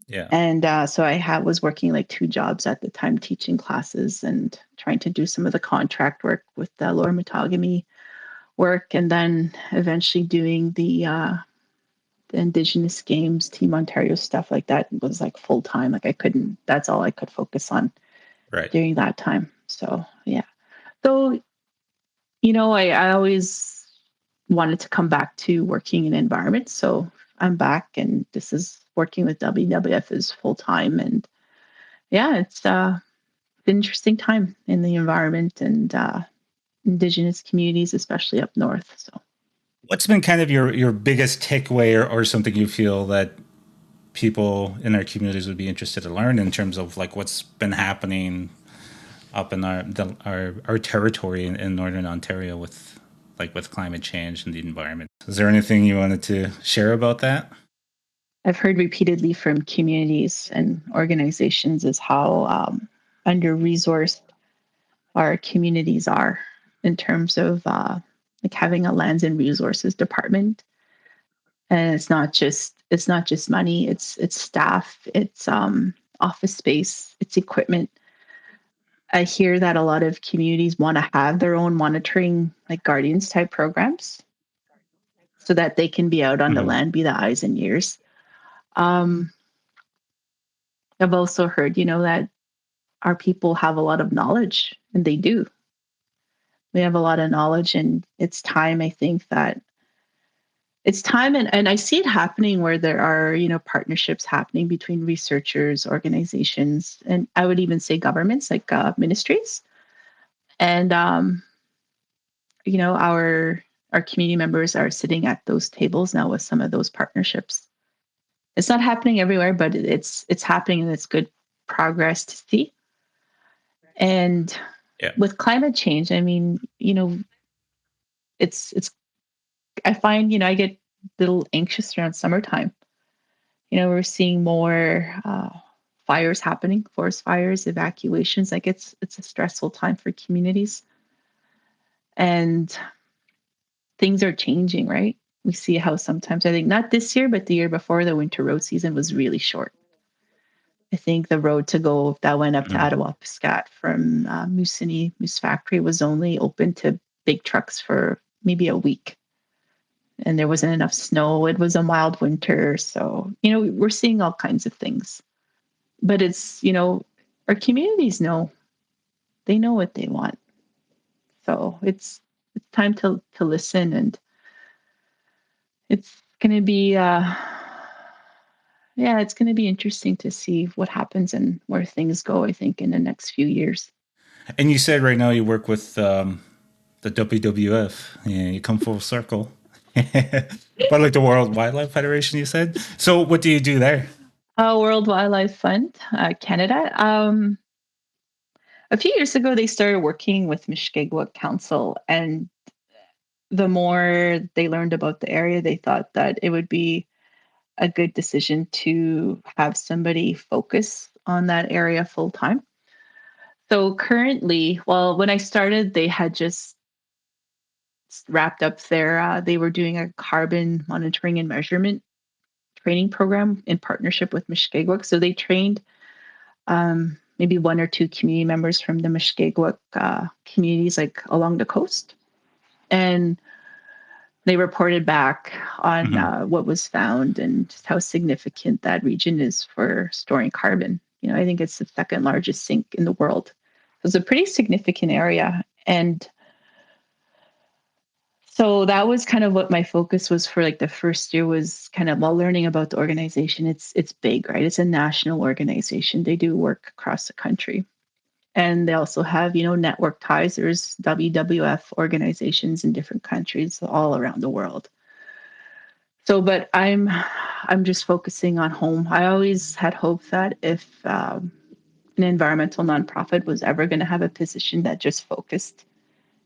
Yeah. And so I was working like 2 jobs at the time, teaching classes and trying to do some of the contract work with the lower metogamy work, and then eventually doing the Indigenous Games, Team Ontario, stuff like that. It was like full time. Like that's all I could focus on during that time. So yeah. So, I always wanted to come back to working in environments. So I'm back, and this is working with WWF is full time. And yeah, it's an interesting time in the environment and Indigenous communities, especially up north. So what's been kind of your biggest takeaway or something you feel that people in our communities would be interested to learn in terms of like what's been happening up in our territory in Northern Ontario with climate change and the environment? Is there anything you wanted to share about that? I've heard repeatedly from communities and organizations is how under-resourced our communities are in terms of like having a lands and resources department. And it's not just money, it's staff, it's office space, it's equipment. I hear that a lot of communities want to have their own monitoring, like guardians type programs, so that they can be out on the land, be the eyes and ears. I've also heard, that our people have a lot of knowledge, and they do. We have a lot of knowledge, and it's time, I think, that it's time, and I see it happening where there are, partnerships happening between researchers, organizations, and I would even say governments, like ministries. And, our community members are sitting at those tables now with some of those partnerships. It's not happening everywhere, but it's happening, and it's good progress to see. And with climate change, I mean, it's I find, I get a little anxious around summertime. We're seeing more fires happening, forest fires, evacuations. Like it's a stressful time for communities, and things are changing, right? We see how sometimes, I think not this year, but the year before, the winter road season was really short. I think the road to go that went up to Attawapiskat from Moose Factory was only open to big trucks for maybe a week. And there wasn't enough snow. It was a mild winter. So, we're seeing all kinds of things. But it's, our communities know. They know what they want. So it's time to listen, and it's going to be, it's going to be interesting to see what happens and where things go, I think, in the next few years. And you said right now you work with the WWF. Yeah, you come full circle. But like the World Wildlife Federation, you said. So what do you do there? World Wildlife Fund Canada. A few years ago, they started working with Mushkegowuk Council, and the more they learned about the area, they thought that it would be a good decision to have somebody focus on that area full time. So currently, when I started, they had just wrapped up they were doing a carbon monitoring and measurement training program in partnership with Mushkegowuk. So they trained maybe 1 or 2 community members from the Mushkegowuk communities, like along the coast. And they reported back on what was found and just how significant that region is for storing carbon. I think it's the 2nd largest sink in the world. So it's a pretty significant area. And so that was kind of what my focus was for like the first year, was kind of learning about the organization. It's big, right? It's a national organization. They do work across the country. And they also have, network ties. There's WWF organizations in different countries all around the world. So, but I'm just focusing on home. I always had hope that if an environmental nonprofit was ever going to have a position that just focused,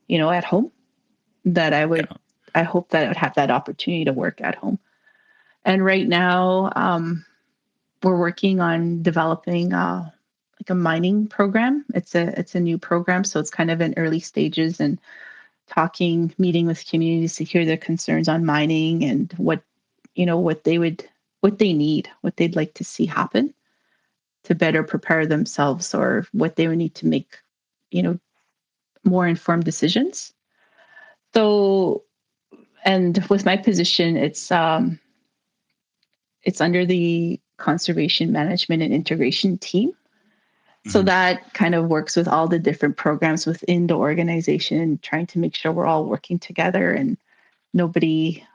at home, that I hope that I would have that opportunity to work at home. And right now, we're working on developing like a mining program. It's a new program, so it's kind of in early stages, and meeting with communities to hear their concerns on mining and what they need, what they'd like to see happen to better prepare themselves, or what they would need to make, more informed decisions. So, and with my position, it's under the conservation management and integration team. So that kind of works with all the different programs within the organization, trying to make sure we're all working together and nobody,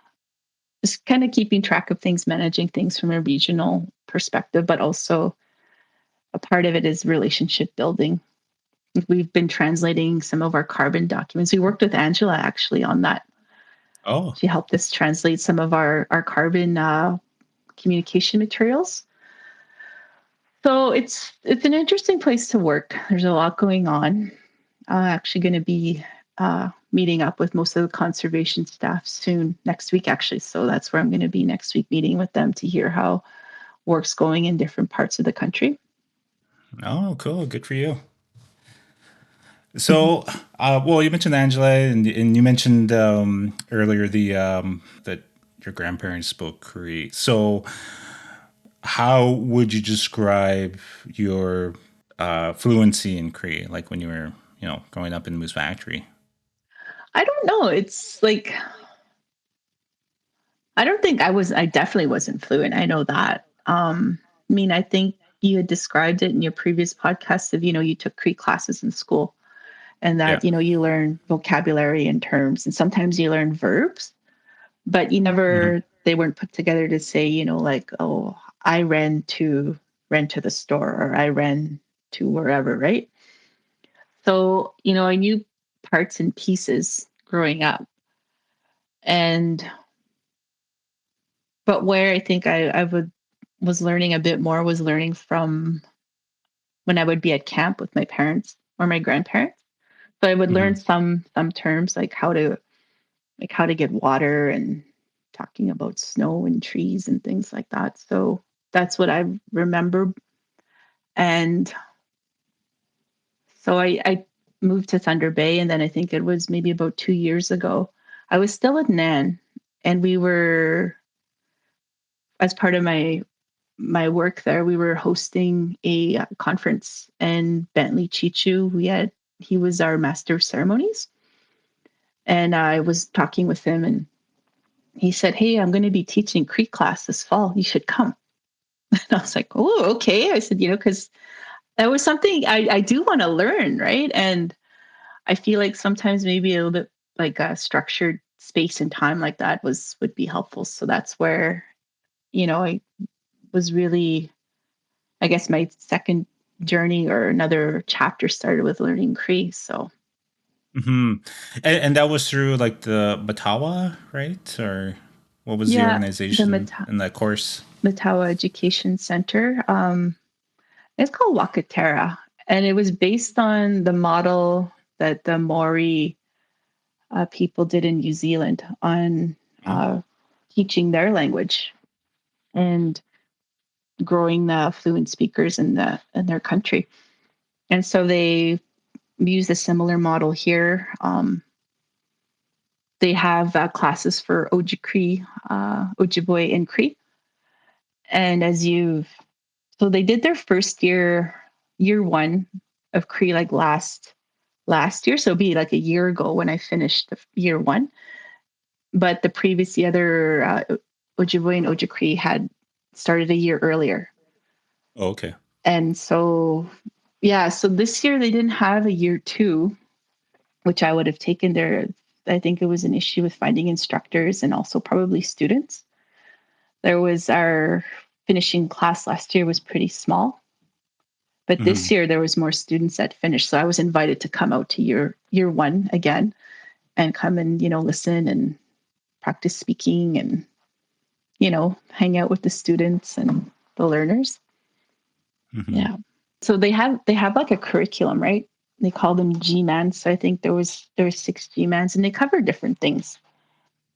just kind of keeping track of things, managing things from a regional perspective, but also a part of it is relationship building. We've been translating some of our carbon documents. We worked with Angela actually on that. Oh, She helped us translate some of our carbon communication materials. So it's an interesting place to work. There's a lot going on. I'm actually going to be meeting up with most of the conservation staff soon, next week actually. So that's where I'm going to be next week, meeting with them to hear how work's going in different parts of the country. oh, cool. Good for you. So, well, you mentioned Angela, and you mentioned earlier that your grandparents spoke Cree. So, how would you describe your fluency in Cree, like when you were, growing up in the Moose Factory? I don't know. It's like, I definitely wasn't fluent. I know that. I think you had described it in your previous podcast of, you took Cree classes in school, and that, Yeah. you learn vocabulary and terms, and sometimes you learn verbs, but they weren't put together to say, like, oh, I ran to the store, or I ran to wherever, right? So, I knew parts and pieces growing up. But where I think was learning a bit more was learning from when I would be at camp with my parents or my grandparents. So I would learn some terms, like how to get water, and talking about snow and trees and things like that. So that's what I remember. And so I moved to Thunder Bay, and then I think it was maybe about 2 years ago. I was still at Nan, and we were, as part of my work there, we were hosting a conference, and Bentley Cheechoo, he was our master of ceremonies. And I was talking with him, and he said, "Hey, I'm going to be teaching Cree class this fall. You should come." And I was like, "Oh, okay." I said, because that was something I do want to learn, right? And I feel like sometimes maybe a little bit like a structured space and time like that would be helpful. So that's where, I was really, I guess, my second journey or another chapter started with learning Cree. So And that was through like the Matawa, right? Or what was the yeah, organization in that course? Matawa Education Center. It's called Wakatera, and it was based on the model that the Maori people did in New Zealand on teaching their language and growing the fluent speakers in their country. And so they use a similar model here. They have classes for Ojibwe, Ojibwe and Cree. And so they did their first year one of Cree like last year. So it'd be like a year ago when I finished the year one. But the other Ojibwe and Ojibwe had started a year earlier. Oh, okay. And so, yeah, so this year they didn't have a year two, which I would have taken there. I think it was an issue with finding instructors and also probably students. Our finishing class last year was pretty small. But Mhm. this year there was more students that finished. So I was invited to come out to year one again and come and, listen and practice speaking and, hang out with the students and the learners. Mhm. Yeah. So they have like a curriculum, right? They call them G-mans. So I think there were 6 G-mans and they cover different things.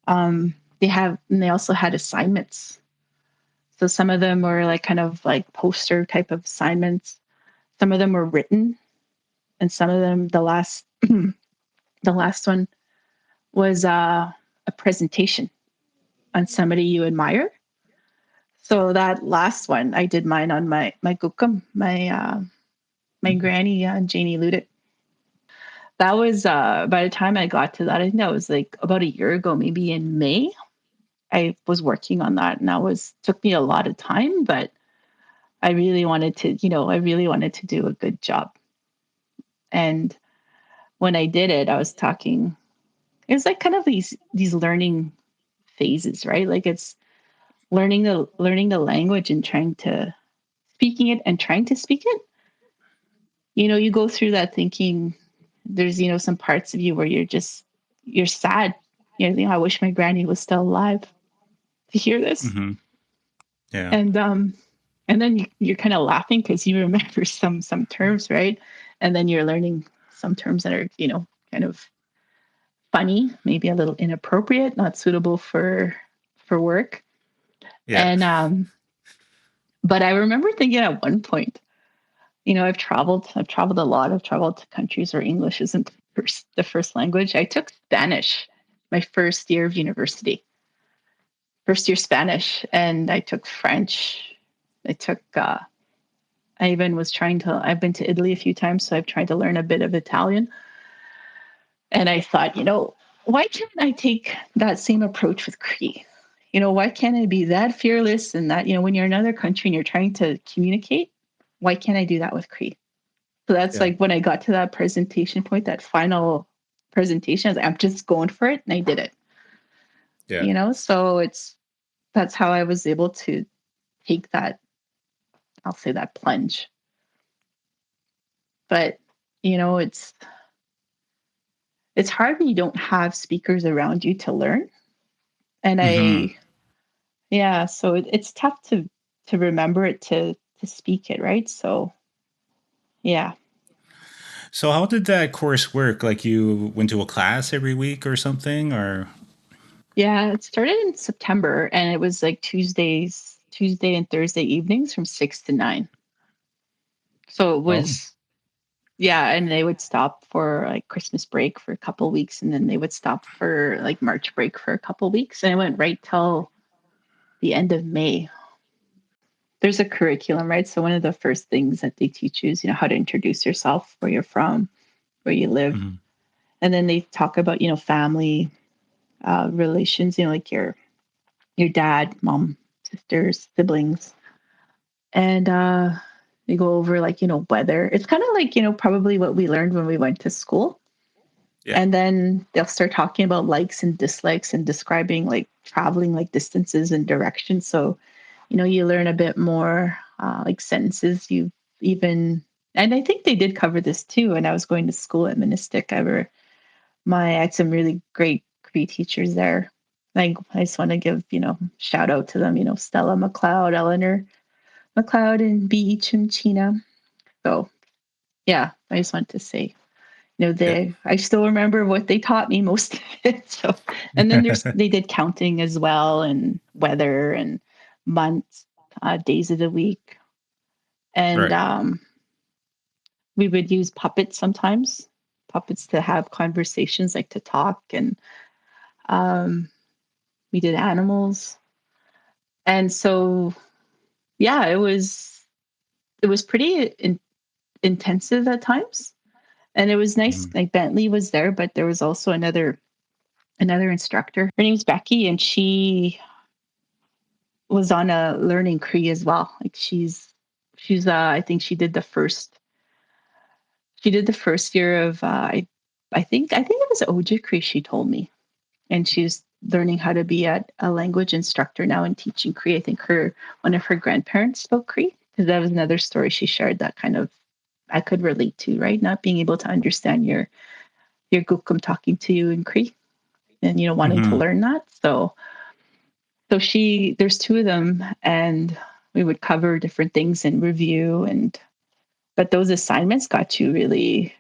They also had assignments. So some of them were like kind of like poster type of assignments. Some of them were written, and some of them, the last the last one was a presentation on somebody you admire. So that last one, I did mine on my gukum, my granny, Janie Ludick. That was by the time I got to that, I think that was like about a year ago, maybe in May. I was working on that, and took me a lot of time, but I really wanted to do a good job. And when I did it, I was talking. It was like kind of these learning phases, right? Like it's learning the language and speaking it and trying to speak it. You go through that thinking there's, some parts of you where you're sad. I wish my granny was still alive to hear this. Mhm. Yeah. And then you're kind of laughing because you remember some terms, right? And then you're learning some terms that are, kind of funny, maybe a little inappropriate, not suitable for work. Yeah. And but I remember thinking at one point, I've traveled a lot. I've traveled to countries where English isn't the first language. I took Spanish my first year of university, first year Spanish, and I took French. I took I even was I've been to Italy a few times, so I've tried to learn a bit of Italian. And I thought, why can't I take that same approach with Cree? Why can't I be that fearless and that, when you're in another country and you're trying to communicate, why can't I do that with Cree? So that's Yeah. like when I got to that presentation point, that final presentation, I was like, I'm just going for it. And I did it, Yeah. So that's how I was able to take that, I'll say that plunge. But, it's hard when you don't have speakers around you to learn. And Mhm. so it's tough to remember it, to speak it, right? So, yeah. So how did that course work? Like you went to a class every week or something, or? Yeah, it started in September and it was like Tuesday and Thursday evenings from 6 to 9. So it Oh. was, yeah, and they would stop for like Christmas break for a couple of weeks, and then they would stop for like March break for a couple of weeks, and it went right till the end of May. There's a curriculum, right? So one of the first things that they teach you is, how to introduce yourself, where you're from, where you live. Mhm. And then they talk about, family relations, like your dad, mom, sisters, siblings. And they go over like, weather. It's kind of like, probably what we learned when we went to school. Yeah. And then they'll start talking about likes and dislikes and describing like traveling like distances and directions. So, you learn a bit more like sentences and I think they did cover this too. And I was going to school at Ministik. I had some really great Cree teachers there. Like I just want to give, shout out to them, Stella McLeod, Eleanor McLeod, and B. Chimchina. So yeah, I just want to say, Yeah. I still remember what they taught me most of it. So, and then they did counting as well, and weather and months, days of the week. And Right. we would use puppets sometimes, puppets to have conversations, like to talk. And um, we did animals. And so, yeah, it was pretty intensive at times. And it was nice. Mhm. Like Bentley was there, but there was also another instructor. Her name's Becky, and she was on a learning Cree as well. Like she's I think she did the first year of I think it was Oja Cree, she told me. And she's learning how to be a language instructor now and teaching Cree. I think one of her grandparents spoke Cree, because that was another story she shared that kind of I could relate to, right? Not being able to understand your Gookum talking to you in Cree and, wanting to Mm-hmm. learn that. So there's two of them, and we would cover different things in review, but those assignments got you really,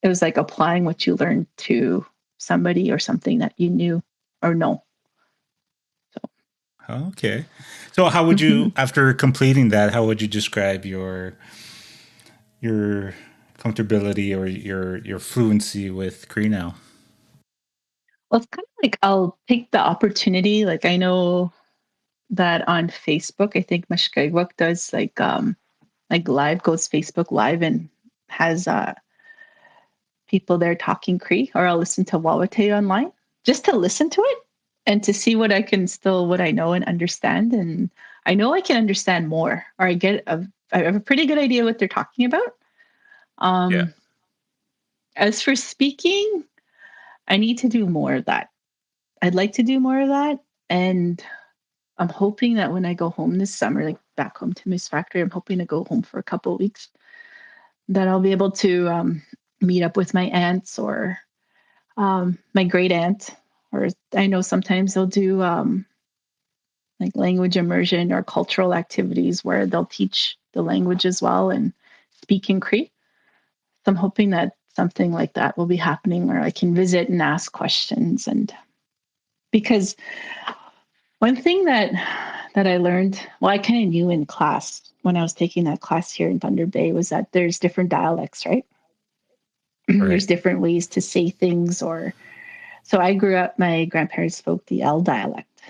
it was like applying what you learned to somebody or something that you knew or know. Okay. So how would you, after completing that, how would you describe your comfortability or your fluency with Cree now? Well, it's kind of like I'll take the opportunity. Like I know that on Facebook, I think Mashkaiwak does like live, goes Facebook live and has people there talking Cree, or I'll listen to Wawate online just to listen to it and to see what I know and understand. And I know I can understand more, or I have a pretty good idea what they're talking about. Yeah. As for speaking, I need to do more of that. I'd like to do more of that. And I'm hoping that when I go home this summer, like back home to Moose Factory, I'm hoping to go home for a couple of weeks, that I'll be able to meet up with my aunts or my great aunt. Or I know sometimes they'll do like language immersion or cultural activities where they'll teach the language as well and speak in Cree. So I'm hoping that something like that will be happening where I can visit and ask questions. And because one thing that I learned, well, I kind of knew in class when I was taking that class here in Thunder Bay, was that there's different dialects, right? There's Right. different ways to say things. Or so I grew up, my grandparents spoke the L dialect,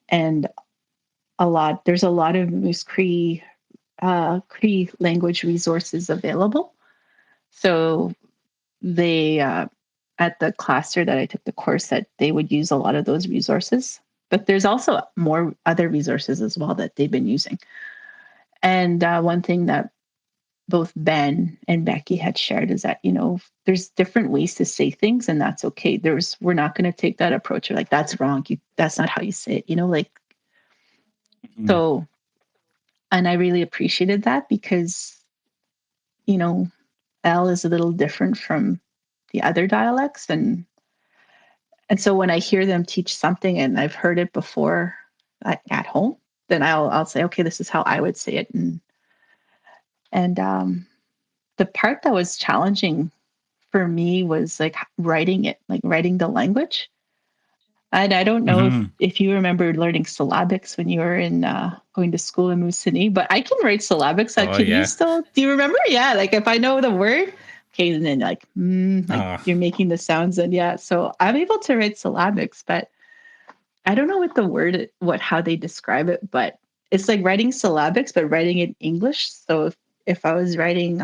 and there's a lot of Moose Cree Cree language resources available. So they at the class here that I took the course, that they would use a lot of those resources. But there's also more other resources as well that they've been using. And one thing that both Ben and Becky had shared is that, there's different ways to say things, and that's okay. We're not going to take that approach of like, that's wrong. That's not how you say it, like, Mhm. so, and I really appreciated that because, you know, L is a little different from the other dialects. And so when I hear them teach something and I've heard it before at home, then I'll say, okay, this is how I would say it. And the part that was challenging for me was like writing it, like writing the language. And I don't know Mhm. if you remember learning syllabics when you were in going to school in Moosonee, but I can write syllabics. Oh Can you yeah. still? Do you remember? Yeah, like if I know the word, okay, and then like Ah. you're making the sounds, and yeah, so I'm able to write syllabics, but I don't know how they describe it, but it's like writing syllabics, but writing in English. So if I was writing,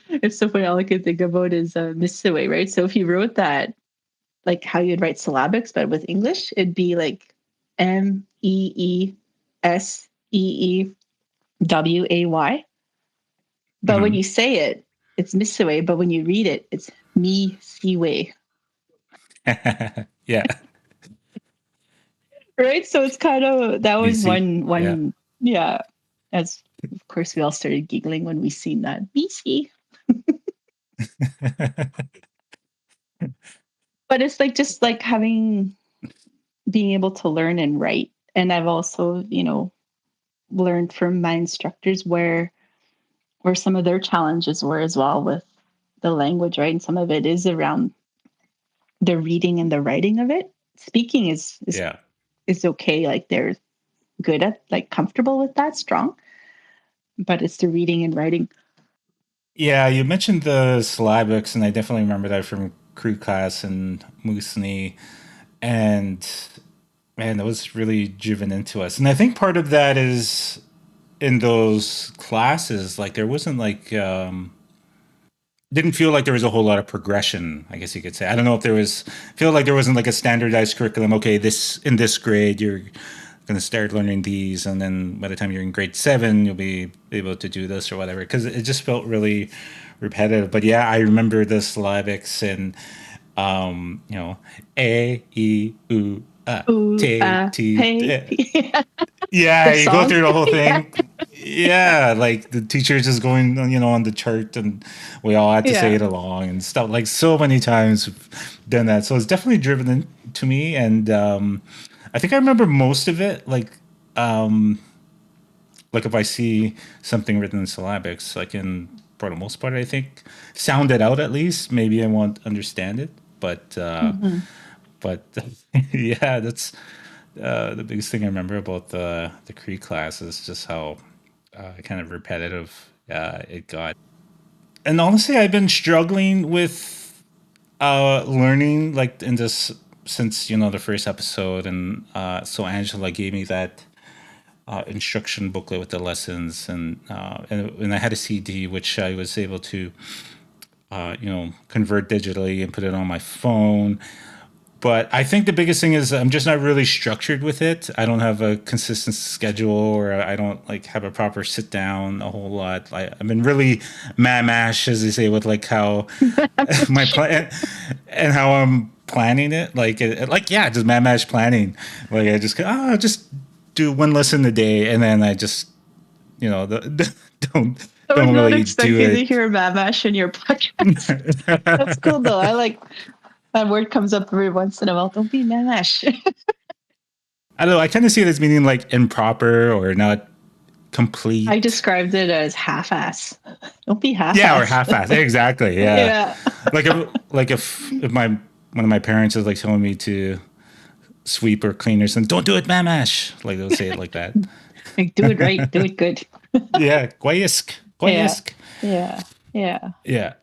it's so funny. All I can think about is Mississauga, right? So if you wrote that, like how you'd write syllabics, but with English, it'd be like Meesseeway. But when Mhm. you say it, it's Mississauga. But when you read it, it's me Seaway. Yeah. Right? So it's kind of that was BC. Yeah. one yeah. As of course we all started giggling when we seen that BC. But it's like just like being able to learn and write. And I've also, learned from my instructors where some of their challenges were as well with the language, right? And some of it is around the reading and the writing of it. Speaking Yeah. is okay, like they're good at, like comfortable with that, strong, but it's the reading and writing. Yeah, you mentioned the syllabics, and I definitely remember that from crew class and Moosonee. And man, that was really driven into us. And I think part of that is in those classes, like there wasn't like didn't feel like there was a whole lot of progression, I guess you could say. I don't know if there was feel like there wasn't like a standardized curriculum. Okay, this in this grade you're going to start learning these, and then by the time you're in grade 7 you'll be able to do this or whatever, because it just felt really repetitive. But yeah, I remember the syllabics and a e u Ooh, t t hey, yeah, the you go song. through the whole Yeah. thing. Yeah, like the teacher's just going, on the chart, and we all had to say Yeah. it along and stuff. Like so many times we've done that. So it's definitely driven to me, and I think I remember most of it. Like if I see something written in syllabics, I can, for the most part, I think sound it out at least. Maybe I won't understand it, Hmm. but yeah, that's the biggest thing I remember about the Cree class is just how kind of repetitive it got. And honestly, I've been struggling with learning like in this since the first episode, and so Angela gave me that instruction booklet with the lessons, and I had a CD which I was able to convert digitally and put it on my phone. But I think the biggest thing is I'm just not really structured with it. I don't have a consistent schedule, or I don't like have a proper sit down a whole lot. I've been really mash, as they say, with like how my plan and how I'm planning it. Like yeah, just mash planning. Like I just do one lesson a day, and then I just don't I was don't not really do expecting to it. hear Mamash in your podcast. That's cool though. I like that word comes up every once in a while. Don't be Mamash. I don't know. I kind of see it as meaning like improper or not I complete. described it as half-ass. Don't be Yeah, or half-ass. half-assed. Exactly. Yeah. Yeah. Like if my one of my parents is like telling me to sweep or clean or something, don't do it, mamash. Like they'll say it like that. Like, do it right. Do it good. Yeah, guayisk, Yeah. guayisk. Yeah. Yeah. Yeah.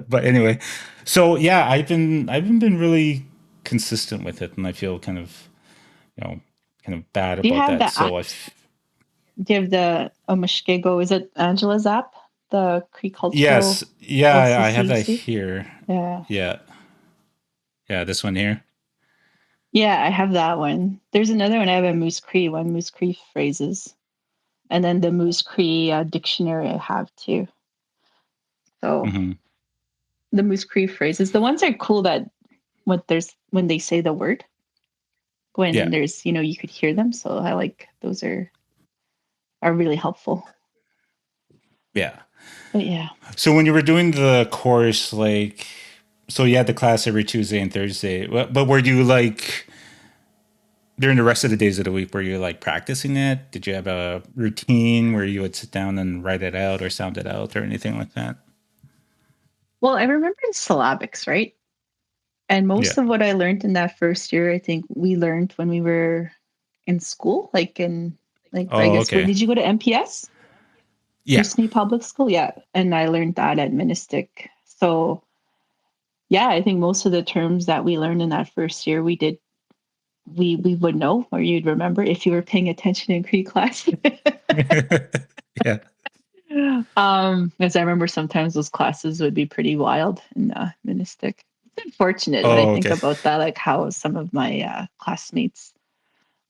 But anyway, so yeah, I've been really consistent with it, and I feel you know kind of bad Do you about have that. the So do you have the Omashkego? Is it Angela's app? The Cree yes, Cultural yeah, I have that LCCC? here. Yeah. Yeah, yeah, this one here. Yeah, I have that one. There's another one. I have a Moose Cree one, Moose Cree phrases. And then the Moose Cree dictionary I have too. So Hmm. the Moose Cree phrases, the ones are cool that when they say the word, when Yeah, there's, you could hear them. So I like those are really helpful. yeah. But yeah. So when you were doing the course, so you had the class every Tuesday and Thursday, but were you like during the rest of the days of the week, were you like practicing it? Did you have a routine where you would sit down and write it out or sound it out or anything like that? Well, I remember in syllabics, right? And Yeah. most of what I learned in that first year, I think we learned when we were in school, I Oh, guess, what okay. did you go to MPS? Yeah. Moose Public School? Yeah. And I learned that at Ministik. So yeah, I think most of the terms that we learned in that first year, we would know, or you'd remember if you were paying attention in Cree class. Yeah. As I remember, sometimes those classes would be pretty wild in Ministik. It's unfortunate when I Oh, think okay. about that, like how some of my classmates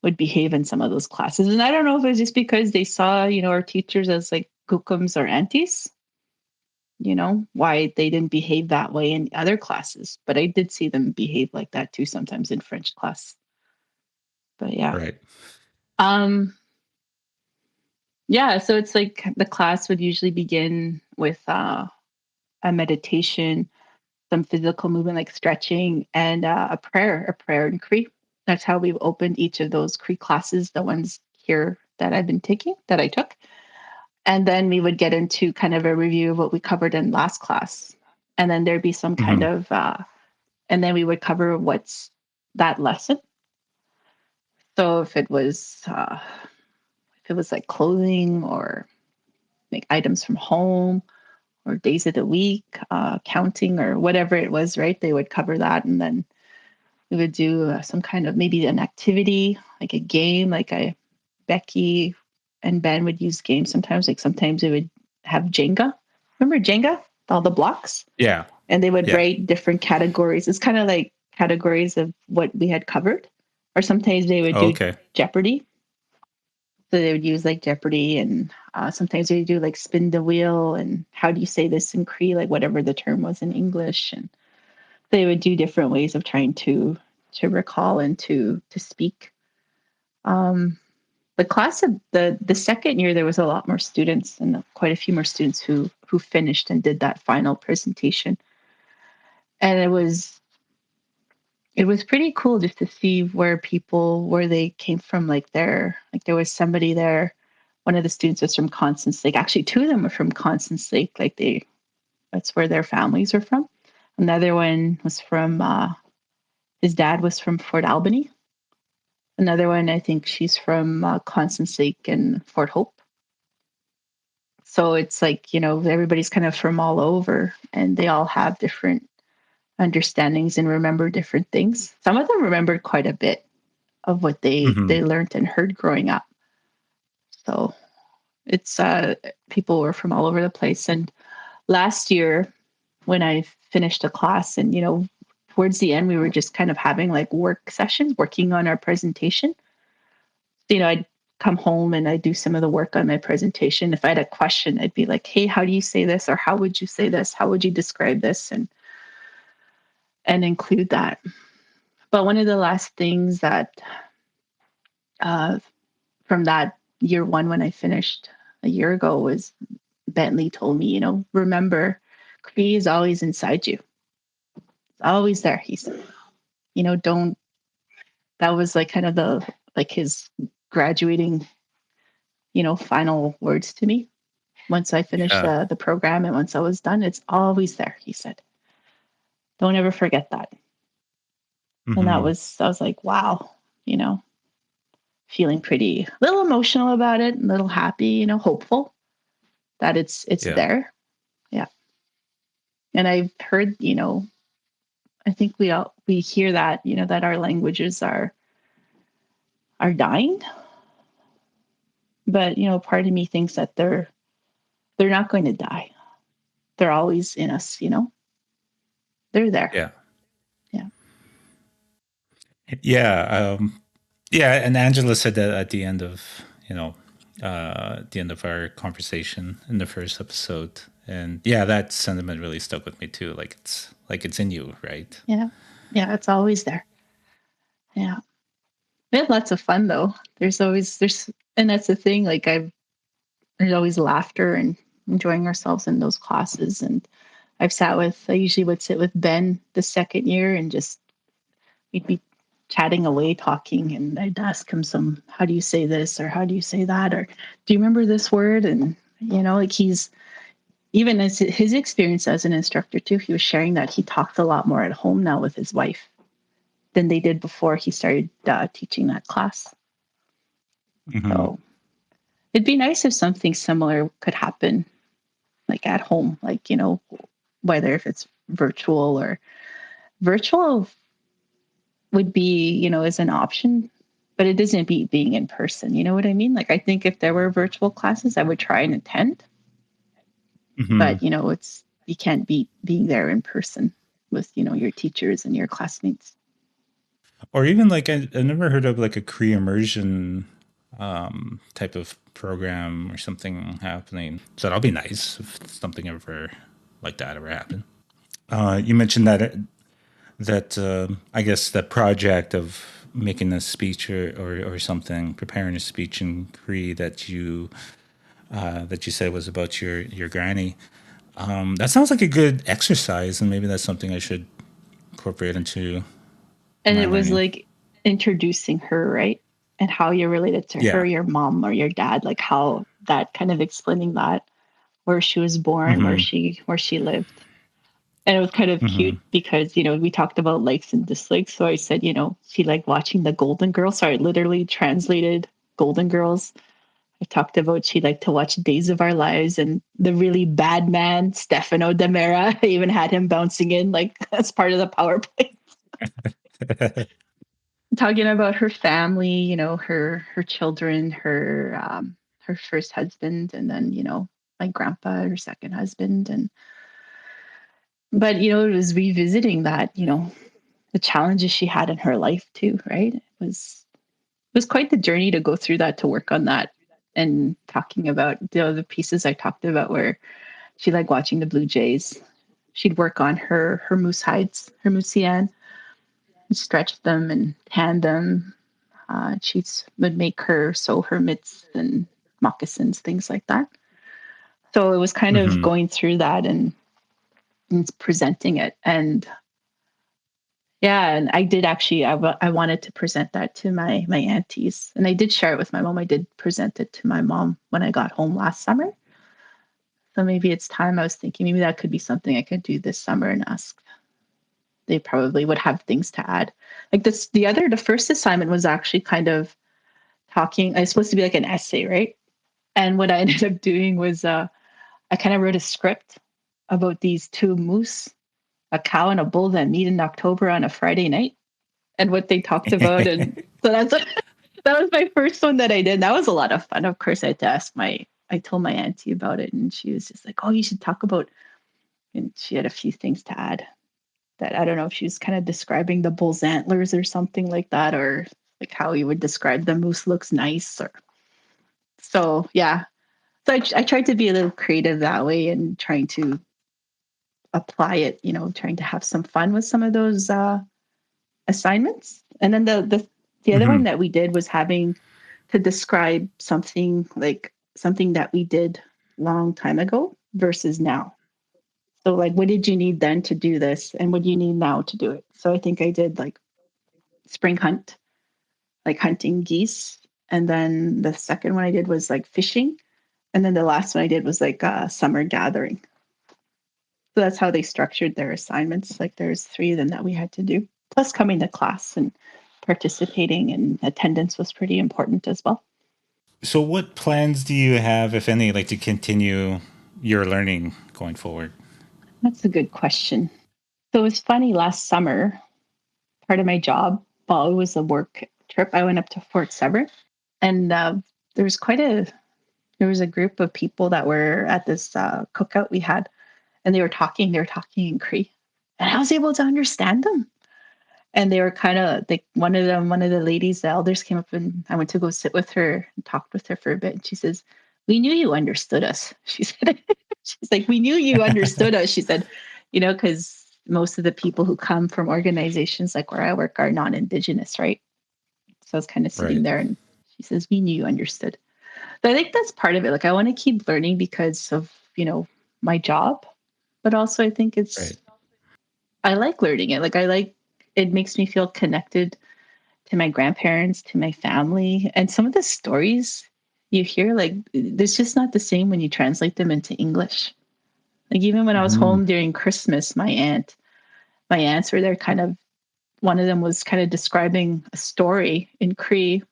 would behave in some of those classes. And I don't know if it's just because they saw, our teachers as like kukums or aunties, why they didn't behave that way in other classes. But I did see them behave like that too sometimes in French class. But yeah. Right. Um, yeah, so it's like the class would usually begin with a meditation, some physical movement like stretching, and a prayer in Cree. That's how we've opened each of those Cree classes, the ones here that I've been taking, that I took. And then we would get into kind of a review of what we covered in last class. And then there'd be some kind Hmm. of, and then we would cover what's that lesson. So if it was like clothing or like items from home or days of the week, counting or whatever it was, right? They would cover that. And then we would do some kind of maybe an activity, like a game, Becky and Ben would use games sometimes. Like sometimes they would have Jenga. Remember Jenga? All the blocks. Yeah. And they would Yeah. rate different categories. It's kind of like categories of what we had covered. Or sometimes they would Oh, do okay. Jeopardy. So they would use like Jeopardy, and sometimes they would do like spin the wheel and how do you say this in Cree, like whatever the term was in English. And they would do different ways of trying to recall and to speak. Um, the class of the second year, there was a lot more students and quite a few more students who finished and did that final presentation. And it was pretty cool just to see where they came from. Like there was somebody there. One of the students was from Constance Lake. Actually, two of them were from Constance Lake. That's where their families were from. Another one was from, his dad was from Fort Albany. Another one, I think she's from Constance Lake and Fort Hope. So it's like, everybody's kind of from all over, and they all have different understandings and remember different things. Some of them remembered quite a bit of what they learned and heard growing up. So it's people were from all over the place. And last year when I finished a class, and towards the end we were just kind of having like work sessions, working on our presentation. I'd come home and I'd do some of the work on my presentation. If I had a question, I'd be like, hey, how do you say this? Or how would you say this? How would you describe this? And include that. But one of the last things that from that year one, when I finished a year ago, was Bentley told me, remember, Cree is always inside you. It's always there. He said, that was like kind of his graduating, final words to me. Once I finished the program and once I was done, it's always there, he said. Don't ever forget that. And I was like, wow, feeling a little emotional about it, a little happy, hopeful that it's there. Yeah. And I've heard, I think we hear that, that our languages are dying. But, part of me thinks that they're not going to die. They're always in us, They're there. Yeah. Yeah. Yeah. Yeah. And Angela said that at the end of, our conversation in the first episode. And yeah, that sentiment really stuck with me too. Like it's in you, right? Yeah. Yeah. It's always there. Yeah. We had lots of fun though. And that's the thing. Like there's always laughter and enjoying ourselves in those classes. And I usually would sit with Ben the second year and we'd be chatting away, talking, and I'd ask him how do you say this? Or how do you say that? Or do you remember this word? And, he's, even as his experience as an instructor too, he was sharing that he talked a lot more at home now with his wife than they did before he started teaching that class. So it'd be nice if something similar could happen, like at home, like, whether if it's virtual would be, as an option, but it doesn't beat being in person. You know what I mean? Like, I think if there were virtual classes, I would try and attend, but you can't beat being there in person with, your teachers and your classmates. Or even like, I've never heard of like a Cree immersion type of program or something happening. So that'll be nice if something ever like that ever happened. You mentioned that I guess the project of making a speech or something, preparing a speech in Cree that you said was about your granny. That sounds like a good exercise, and maybe that's something I should incorporate into. And it was like introducing her, right? And how you're related to her, your mom or your dad, like how that kind of explaining that, where she was born, where she lived. And it was kind of cute because, we talked about likes and dislikes. So I said, she liked watching the Golden Girls. So I literally translated Golden Girls. I talked about she liked to watch Days of Our Lives and the really bad man, Stefano Demera. I even had him bouncing in like as part of the PowerPoint. Talking about her family, her children, her first husband, and then, my grandpa, her second husband. But, it was revisiting that, the challenges she had in her life too, right? It was quite the journey to go through that, to work on that, and talking about the pieces I talked about where she liked watching the Blue Jays. She'd work on her moose hides, her moose yan, and stretch them and tan them. She would make her sew her mitts and moccasins, things like that. So it was kind of Mm-hmm. going through that and presenting it. And yeah, and I did actually, I wanted to present that to my aunties. And I did share it with my mom. I did present it to my mom when I got home last summer. So maybe it's time. I was thinking maybe that could be something I could do this summer and ask. They probably would have things to add. Like this, the first assignment was actually kind of talking. It's supposed to be like an essay, right? And what I ended up doing was I kind of wrote a script about these two moose, a cow and a bull that meet in October on a Friday night, and what they talked about. And so that was my first one that I did. That was a lot of fun. Of course, I had to I told my auntie about it, and she was just like, "Oh, you should talk about." And she had a few things to add. That I don't know if she was kind of describing the bull's antlers or something like that, or like how you would describe the moose looks nice. Or so, yeah. So I tried to be a little creative that way and trying to apply it. Trying to have some fun with some of those assignments. And then the other Mm-hmm. one that we did was having to describe something that we did long time ago versus now. So like, what did you need then to do this? And what do you need now to do it? So I think I did like spring hunt, like hunting geese. And then the second one I did was like fishing. And then the last one I did was like summer gathering. So that's how they structured their assignments. Like there's 3 of them that we had to do, plus coming to class and participating, and attendance was pretty important as well. So, what plans do you have, if any, like to continue your learning going forward? That's a good question. So it was funny last summer, part of my job, well, it was a work trip. I went up to Fort Severn, and there was there was a group of people that were at this cookout we had, and they were talking in Cree, and I was able to understand them. And they were kind of like one of the ladies, the elders came up, and I went to go sit with her and talked with her for a bit. And she says, "We knew you understood us." She said, "She's like, we knew you understood us." She said, because most of the people who come from organizations like where I work are non-Indigenous, right? So I was kind of sitting Right. there, and she says, "We knew you understood." But I think that's part of it. Like I want to keep learning because of my job, but also I think Right. I like learning it. Like it makes me feel connected to my grandparents, to my family, and some of the stories you hear, like it's just not the same when you translate them into English. Like even when I was Mm-hmm. home during Christmas, my aunts were there kind of, one of them was kind of describing a story in Cree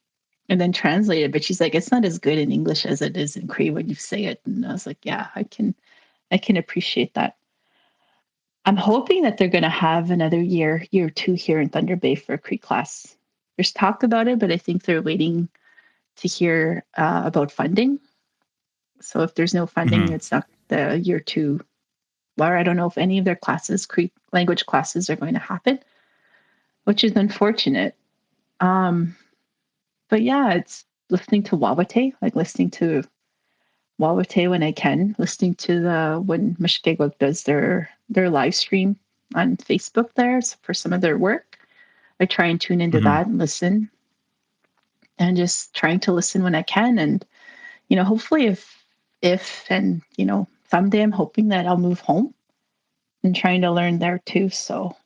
and then translated, but she's like, it's not as good in English as it is in Cree when you say it. And I was like, yeah, I can appreciate that. I'm hoping that they're going to have another year 2 here in Thunder Bay for a Cree class. There's talk about it, but I think they're waiting to hear about funding. So if there's no funding, Mm-hmm. it's not the year 2. Or I don't know if any of their classes, Cree language classes, are going to happen, which is unfortunate. Um, but yeah, it's listening to Wawate, like listening to Wawate when I can, listening to when Mishkeguk does their live stream on Facebook there for some of their work. I try and tune into Mm-hmm. that and listen, and just trying to listen when I can. And, hopefully if, and, someday I'm hoping that I'll move home and trying to learn there too. So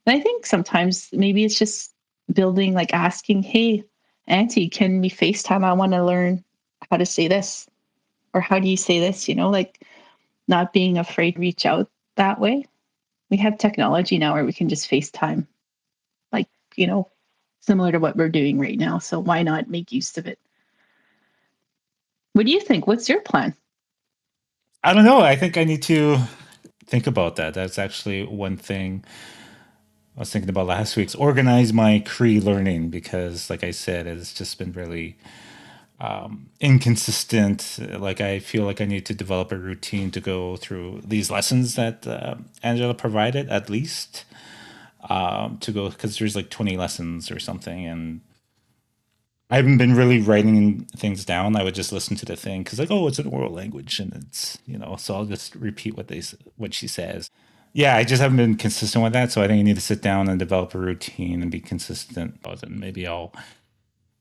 and I think sometimes maybe it's just building, like asking, "Hey, Auntie, can we FaceTime? I want to learn how to say this." Or how do you say this? Like not being afraid to reach out that way. We have technology now where we can just FaceTime, like, similar to what we're doing right now. So why not make use of it? What do you think? What's your plan? I don't know. I think I need to think about that. That's actually one thing I was thinking about last week's organize my Cree learning because, like I said, it's just been really inconsistent. Like I feel like I need to develop a routine to go through these lessons that Angela provided at least to go because there's like 20 lessons or something, and I haven't been really writing things down. I would just listen to the thing because like, oh, it's an oral language and it's so I'll just repeat what she says. Yeah, I just haven't been consistent with that, so I think I need to sit down and develop a routine and be consistent. And maybe I'll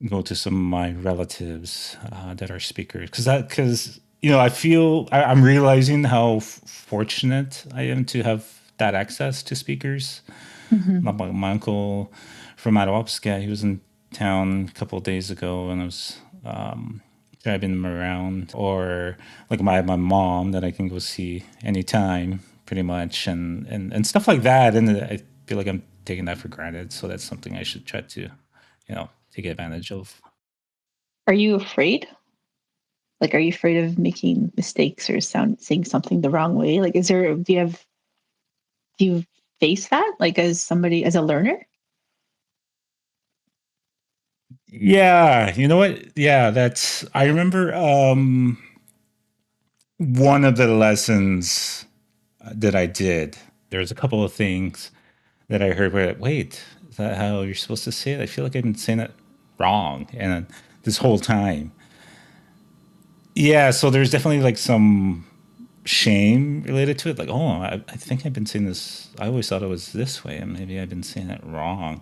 go to some of my relatives that are speakers, because I feel I'm realizing how fortunate I am to have that access to speakers. Hmm. My uncle from Adawapska, he was in town a couple of days ago, and I was driving him around, or like my mom that I can go see anytime, pretty much, and stuff like that. And I feel like I'm taking that for granted, so that's something I should try to, take advantage of. Are you afraid? Like, are you afraid of making mistakes or saying something the wrong way? Like, do you face that, like, as somebody, as a learner? Yeah, you know what? Yeah, I remember one of the lessons that I did. There's a couple of things that I heard where, wait, is that how you're supposed to say it? I feel like I've been saying it wrong, and this whole time. Yeah, so there's definitely like some shame related to it. Like, oh, I think I've been saying this. I always thought it was this way, and maybe I've been saying it wrong.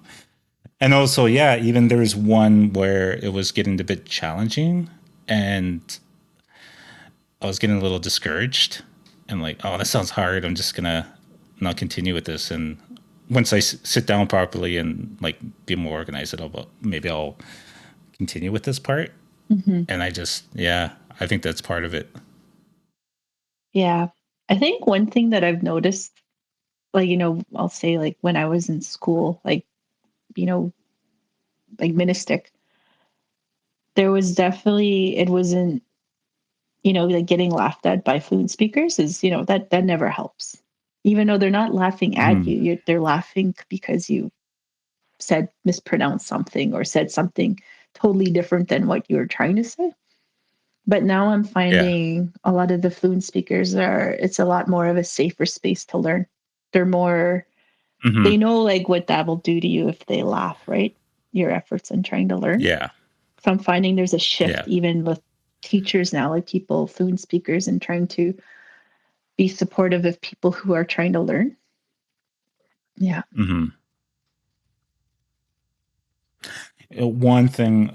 And also, yeah, even there was one where it was getting a bit challenging, and I was getting a little discouraged, and like, oh, that sounds hard. I'm just gonna not continue with this. And once I sit down properly and like be more organized, maybe I'll continue with this part. Hmm. And yeah, I think that's part of it. Yeah. I think one thing that I've noticed, like, I'll say, like, when I was in school, like, you know, like Ministik, there was definitely, it wasn't, like getting laughed at by fluent speakers is, that never helps. Even though they're not laughing at Mm, you, they're laughing because you mispronounced something or said something totally different than what you were trying to say. But now I'm yeah. finding a lot of the fluent speakers it's a lot more of a safer space to learn. They're more, Hmm. they know like what that will do to you if they laugh, right? Your efforts in trying to learn. Yeah. So I'm finding there's a Yeah. shift even with teachers now, like people, fluent speakers, and trying to be supportive of people who are trying to learn. Yeah. Hmm. One thing,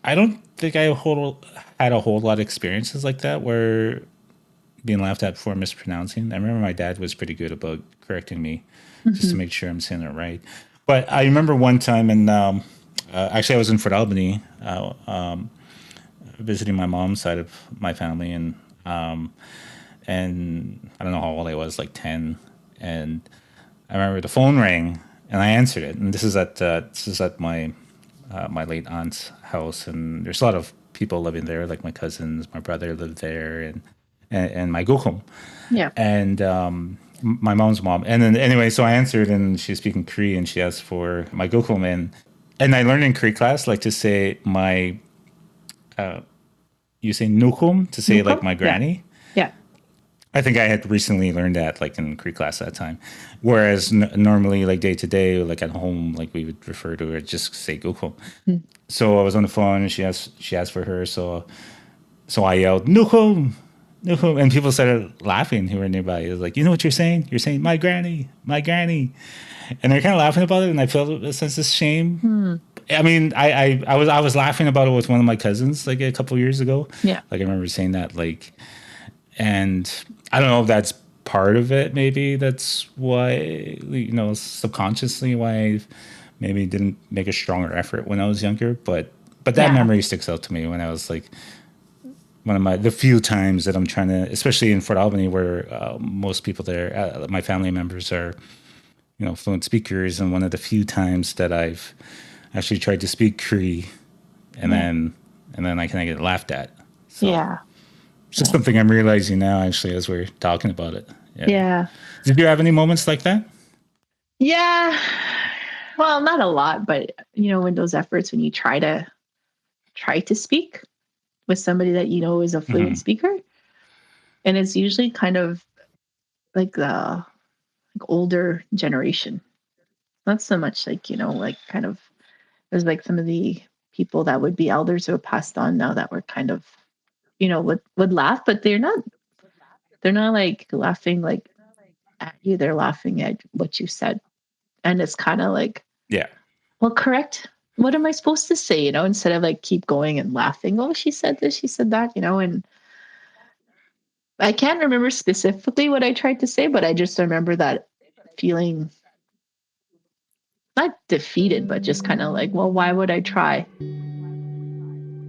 I don't think had a whole lot of experiences like that where being laughed at for mispronouncing. I remember my dad was pretty good about correcting me just to Hmm. make sure I'm saying it right. But I remember one time, and actually, I was in Fort Albany visiting my mom's side of my family, and I don't know how old I was, like 10, and I remember the phone rang, and I answered it, and this is at my late aunt's house, and there's a lot of people living there, like my cousins, my brother lived there, and my gokum, Yeah. and my mom's mom. And then anyway, so I answered, and she was speaking Cree, and she asked for my gokum, and I learned in Cree class like to say you say nukum to say like Nuka? my Yeah. granny. Yeah. I think I had recently learned that like in Cree class that time, whereas normally like day to day, like at home, like we would refer to her just say gokum. Mm. So I was on the phone, and she asked for her, so I yelled nukum, nukum, and people started laughing who were nearby. It was like, you know what you're saying? You're saying my granny, my granny, and they're kind of laughing about it, and I felt a sense of shame. Hmm. I mean, I was laughing about it with one of my cousins like a couple years ago. Yeah. Like I remember saying that, like, and I don't know if that's part of it. Maybe that's why, subconsciously why I maybe didn't make a stronger effort when I was younger. But that Yeah. memory sticks out to me when I was like one of the few times that I'm trying to, especially in Fort Albany, where most people there, my family members are, fluent speakers, and one of the few times that I've actually tried to speak Cree, and Yeah. then I kind of get laughed at. So Yeah. it's just something I'm realizing now, actually, as we're talking about it. Yeah. Yeah. Did you have any moments like that? Yeah. Well, not a lot, but when those efforts, when you try to speak with somebody that is a fluent Hmm. speaker, and it's usually kind of like the older generation. Not so much like, like kind of there's like some of the people that would be elders who have passed on now that were kind of, would laugh, but they're not like laughing like at you. They're laughing at what you said. And it's kind of like, Yeah. well, correct. what am I supposed to say? Instead of like keep going and laughing. Oh, she said this, she said that, and I can't remember specifically what I tried to say, but I just remember that feeling not defeated, but just kind of like, well, why would I try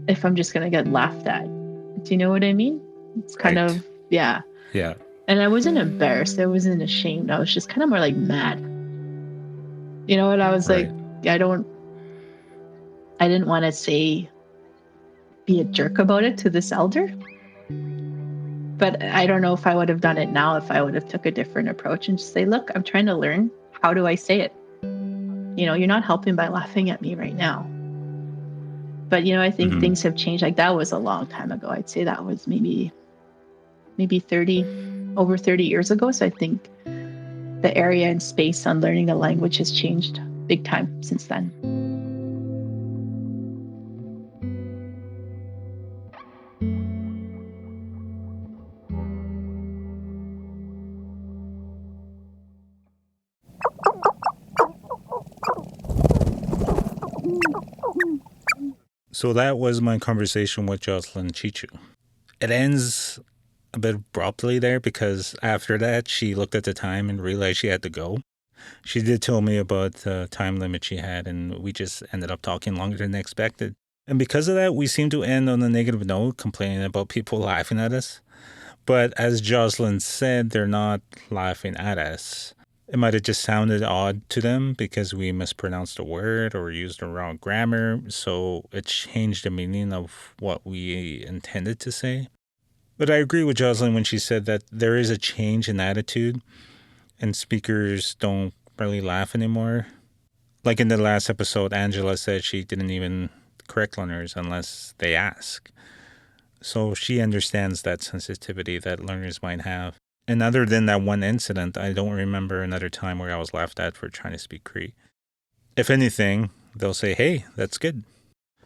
if I'm just going to get laughed at? Do you know what I mean? It's kind Right. of, yeah. Yeah. And I wasn't embarrassed. I wasn't ashamed. I was just kind of more like mad. And I was Right. like, I didn't want to say, be a jerk about it to this elder. But I don't know if I would have done it now if I would have took a different approach and just say, look, I'm trying to learn. How do I say it? You're not helping by laughing at me right now. But, I think things have changed. Like that was a long time ago. I'd say that was maybe over 30 years ago. So I think the area and space on learning the language has changed big time since then. So that was my conversation with Jocelyn Cheechoo. It ends a bit abruptly there because after that, she looked at the time and realized she had to go. She did tell me about the time limit she had, and we just ended up talking longer than expected. And because of that, we seemed to end on a negative note, complaining about people laughing at us. But as Jocelyn said, they're not laughing at us. It might have just sounded odd to them because we mispronounced a word or used the wrong grammar, so it changed the meaning of what we intended to say. But I agree with Jocelyn when she said that there is a change in attitude and speakers don't really laugh anymore. Like in the last episode, Angela said she didn't even correct learners unless they ask. So she understands that sensitivity that learners might have. And other than that one incident, I don't remember another time where I was laughed at for trying to speak Cree. If anything, they'll say, hey, that's good.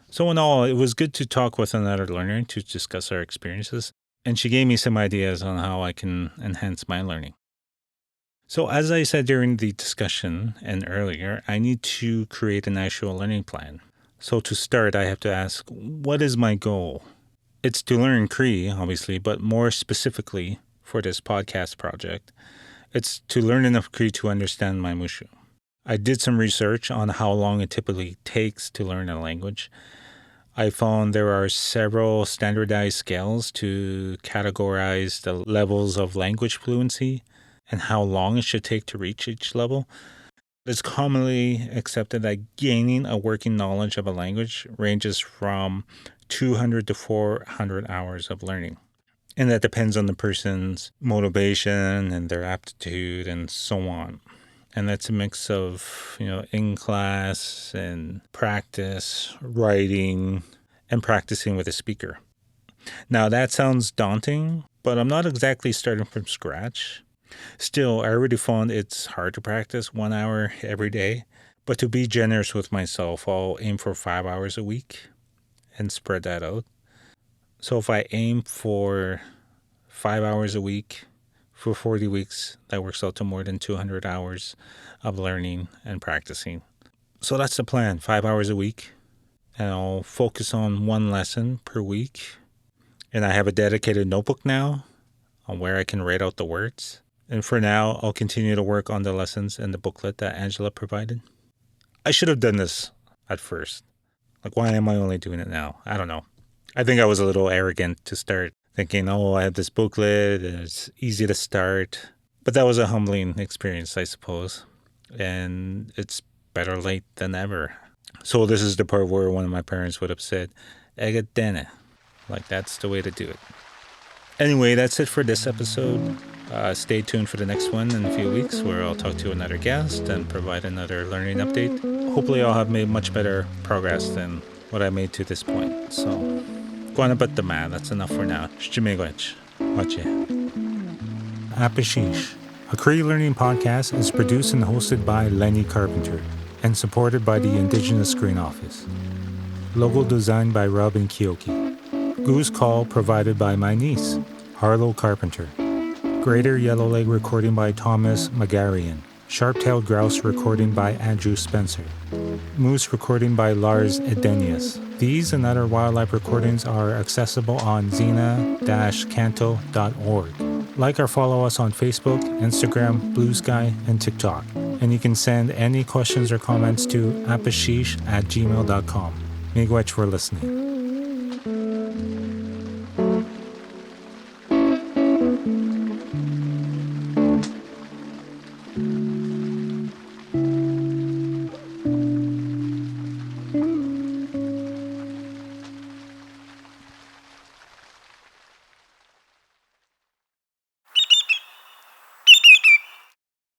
So in all, it was good to talk with another learner to discuss our experiences. And she gave me some ideas on how I can enhance my learning. So as I said during the discussion and earlier, I need to create an actual learning plan. So to start, I have to ask, what is my goal? It's to learn Cree, obviously, but more specifically, for this podcast project, it's to learn enough Cree to understand my Mushu. I did some research on how long it typically takes to learn a language. I found there are several standardized scales to categorize the levels of language fluency and how long it should take to reach each level. It's commonly accepted that gaining a working knowledge of a language ranges from 200 to 400 hours of learning. And that depends on the person's motivation and their aptitude and so on. And that's a mix of, in class and practice, writing, and practicing with a speaker. Now that sounds daunting, but I'm not exactly starting from scratch. Still, I already found it's hard to practice 1 hour every day. But to be generous with myself, I'll aim for 5 hours a week and spread that out. So if I aim for 5 hours a week for 40 weeks, that works out to more than 200 hours of learning and practicing. So that's the plan, 5 hours a week. And I'll focus on one lesson per week. And I have a dedicated notebook now on where I can write out the words. And for now, I'll continue to work on the lessons and the booklet that Angela provided. I should have done this at first. Like, why am I only doing it now? I don't know. I think I was a little arrogant to start thinking, I have this booklet, it's easy to start. But that was a humbling experience, I suppose. And it's better late than ever. So this is the part where one of my parents would have said, "Ega dene." Like, that's the way to do it. Anyway, that's it for this episode. Stay tuned for the next one in a few weeks where I'll talk to another guest and provide another learning update. Hopefully I'll have made much better progress than what I made to this point. So, Guana Batama, that's enough for now. Shchimegwech. Wache. Apisheesh, a Cree learning podcast, is produced and hosted by Lenny Carpenter and supported by the Indigenous Screen Office. Logo designed by Robin Kioki. Goose Call provided by my niece, Harlow Carpenter. Greater Yellowleg recording by Thomas Magarian. Sharp-tailed grouse recording by Andrew Spencer. Moose recording by Lars Edenius. These and other wildlife recordings are accessible on xena-canto.org. Like or follow us on Facebook, Instagram, Blue Sky, and TikTok. And you can send any questions or comments to apisheesh@gmail.com. Miigwech for listening.